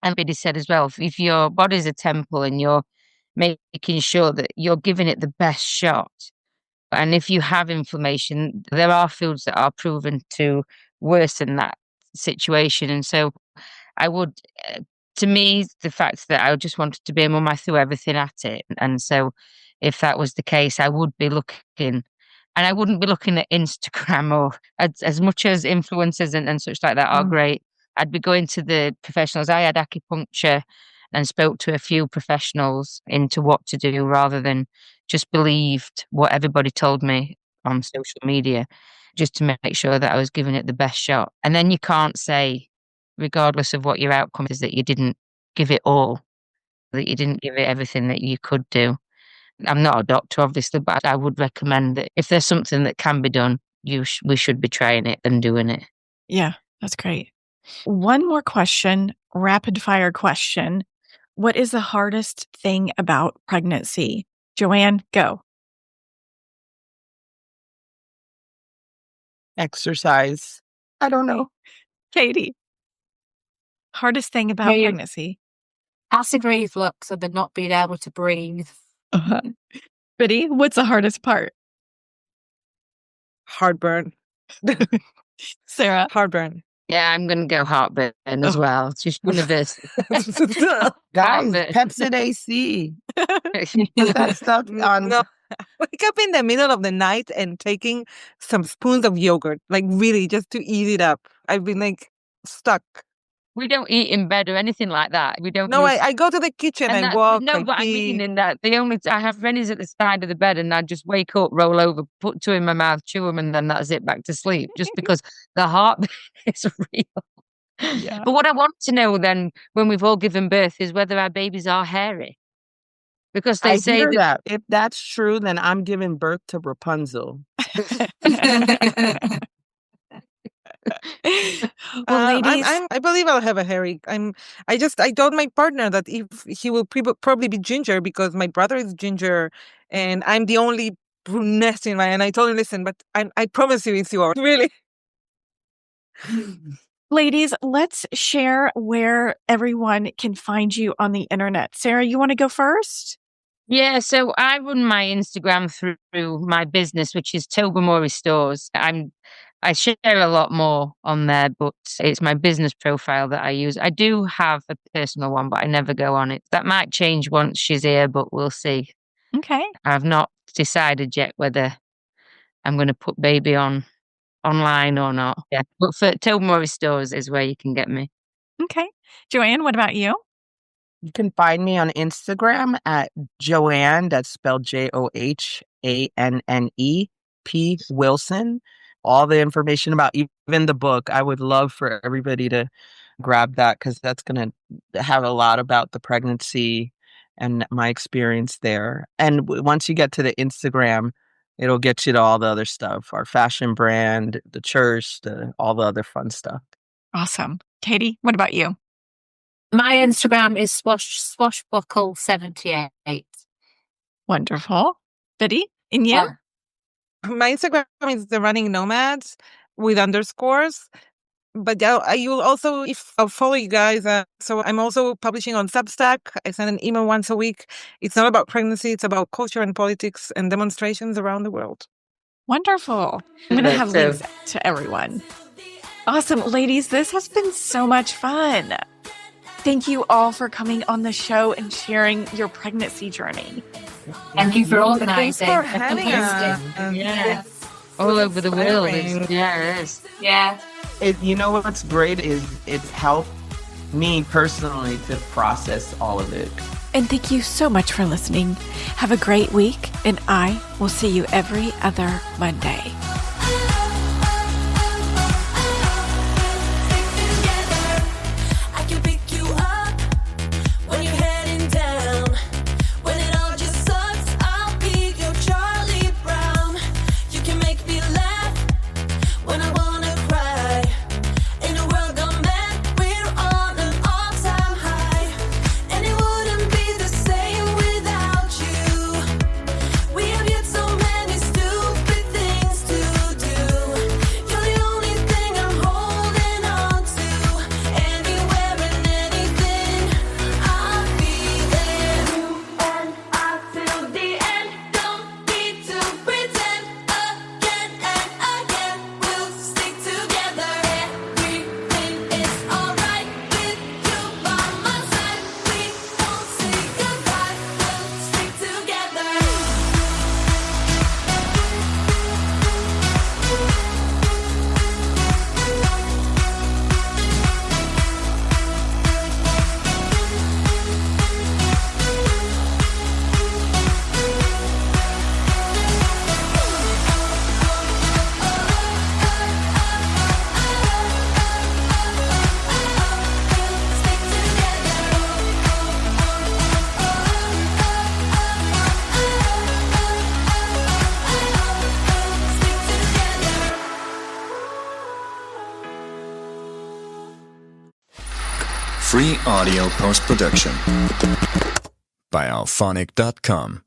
and Bidi said as well, if your body's a temple and you're making sure that you're giving it the best shot, and if you have inflammation, there are foods that are proven to worsen that situation. And so I would, to me, the fact that I just wanted to be a mum, I threw everything at it. And so if that was the case, I would be looking, and I wouldn't be looking at Instagram or as much as influencers and such like that are great. I'd be going to the professionals. I had acupuncture and spoke to a few professionals into what to do rather than just believed what everybody told me on social media, just to make sure that I was giving it the best shot. And then you can't say, regardless of what your outcome is, that you didn't give it all, that you didn't give it everything that you could do. I'm not a doctor, obviously, but I would recommend that if there's something that can be done, we should be trying it and doing it. Yeah, that's great. One more question, rapid fire question. What is the hardest thing about pregnancy? Johanne, go. Exercise. I don't know. Katie, hardest thing about pregnancy? Acid reflux and the not being able to breathe. Bidi, what's the hardest part? Heartburn. Sarah? Heartburn. Yeah, I'm going to go heartburn as well. It's just universal. Guys, Pepsid AC. Put that stuff on. No. Wake up in the middle of the night and taking some spoons of yogurt, like really just to eat it up. I've been like stuck. We don't eat in bed or anything like that. We don't. No, I go to the kitchen and walk. No, but I mean in that I have Rennies at the side of the bed and I just wake up, roll over, put two in my mouth, chew them, and then that's it, back to sleep. Just because the heart is real. Yeah. But what I want to know then, when we've all given birth, is whether our babies are hairy. Because they say that if that's true, then I'm giving birth to Rapunzel. Well, ladies, I believe I'll have a hairy. I told my partner that if he will probably be ginger because my brother is ginger and I'm the only brunette in and I told him, listen, but I promise you it's yours. Really. Ladies, let's share where everyone can find you on the internet. Sarah, you want to go first? Yeah, so I run my Instagram through my business, which is Tobermory Stores. I share a lot more on there, but it's my business profile that I use. I do have a personal one, but I never go on it. That might change once she's here, but we'll see. Okay. I've not decided yet whether I'm going to put baby online or not. Yeah, but for Tobermory Stores is where you can get me. Okay. Johanne, what about you? You can find me on Instagram at Johanne, that's spelled JoHanne P. Wilson. All the information about even the book, I would love for everybody to grab that because that's going to have a lot about the pregnancy and my experience there. And once you get to the Instagram, it'll get you to all the other stuff, our fashion brand, the church, all the other fun stuff. Awesome. Katie, what about you? My Instagram is swashbuckle78. Wonderful. Bidi, and you? My Instagram is the Running Nomads with underscores. But you'll also, if I'll follow you guys, so I'm also publishing on Substack. I send an email once a week. It's not about pregnancy. It's about culture and politics and demonstrations around the world. Wonderful. I'm going to have links to everyone. Awesome. Ladies, this has been so much fun. Thank you all for coming on the show and sharing your pregnancy journey. Thank you for organizing. Thanks for having us. Yeah. All over the world. Yeah, it is. Yeah. You know what's great is it's helped me personally to process all of it. And thank you so much for listening. Have a great week, and I will see you every other Monday. We have yet so many stupid things to Free audio post-production by alphonic.com.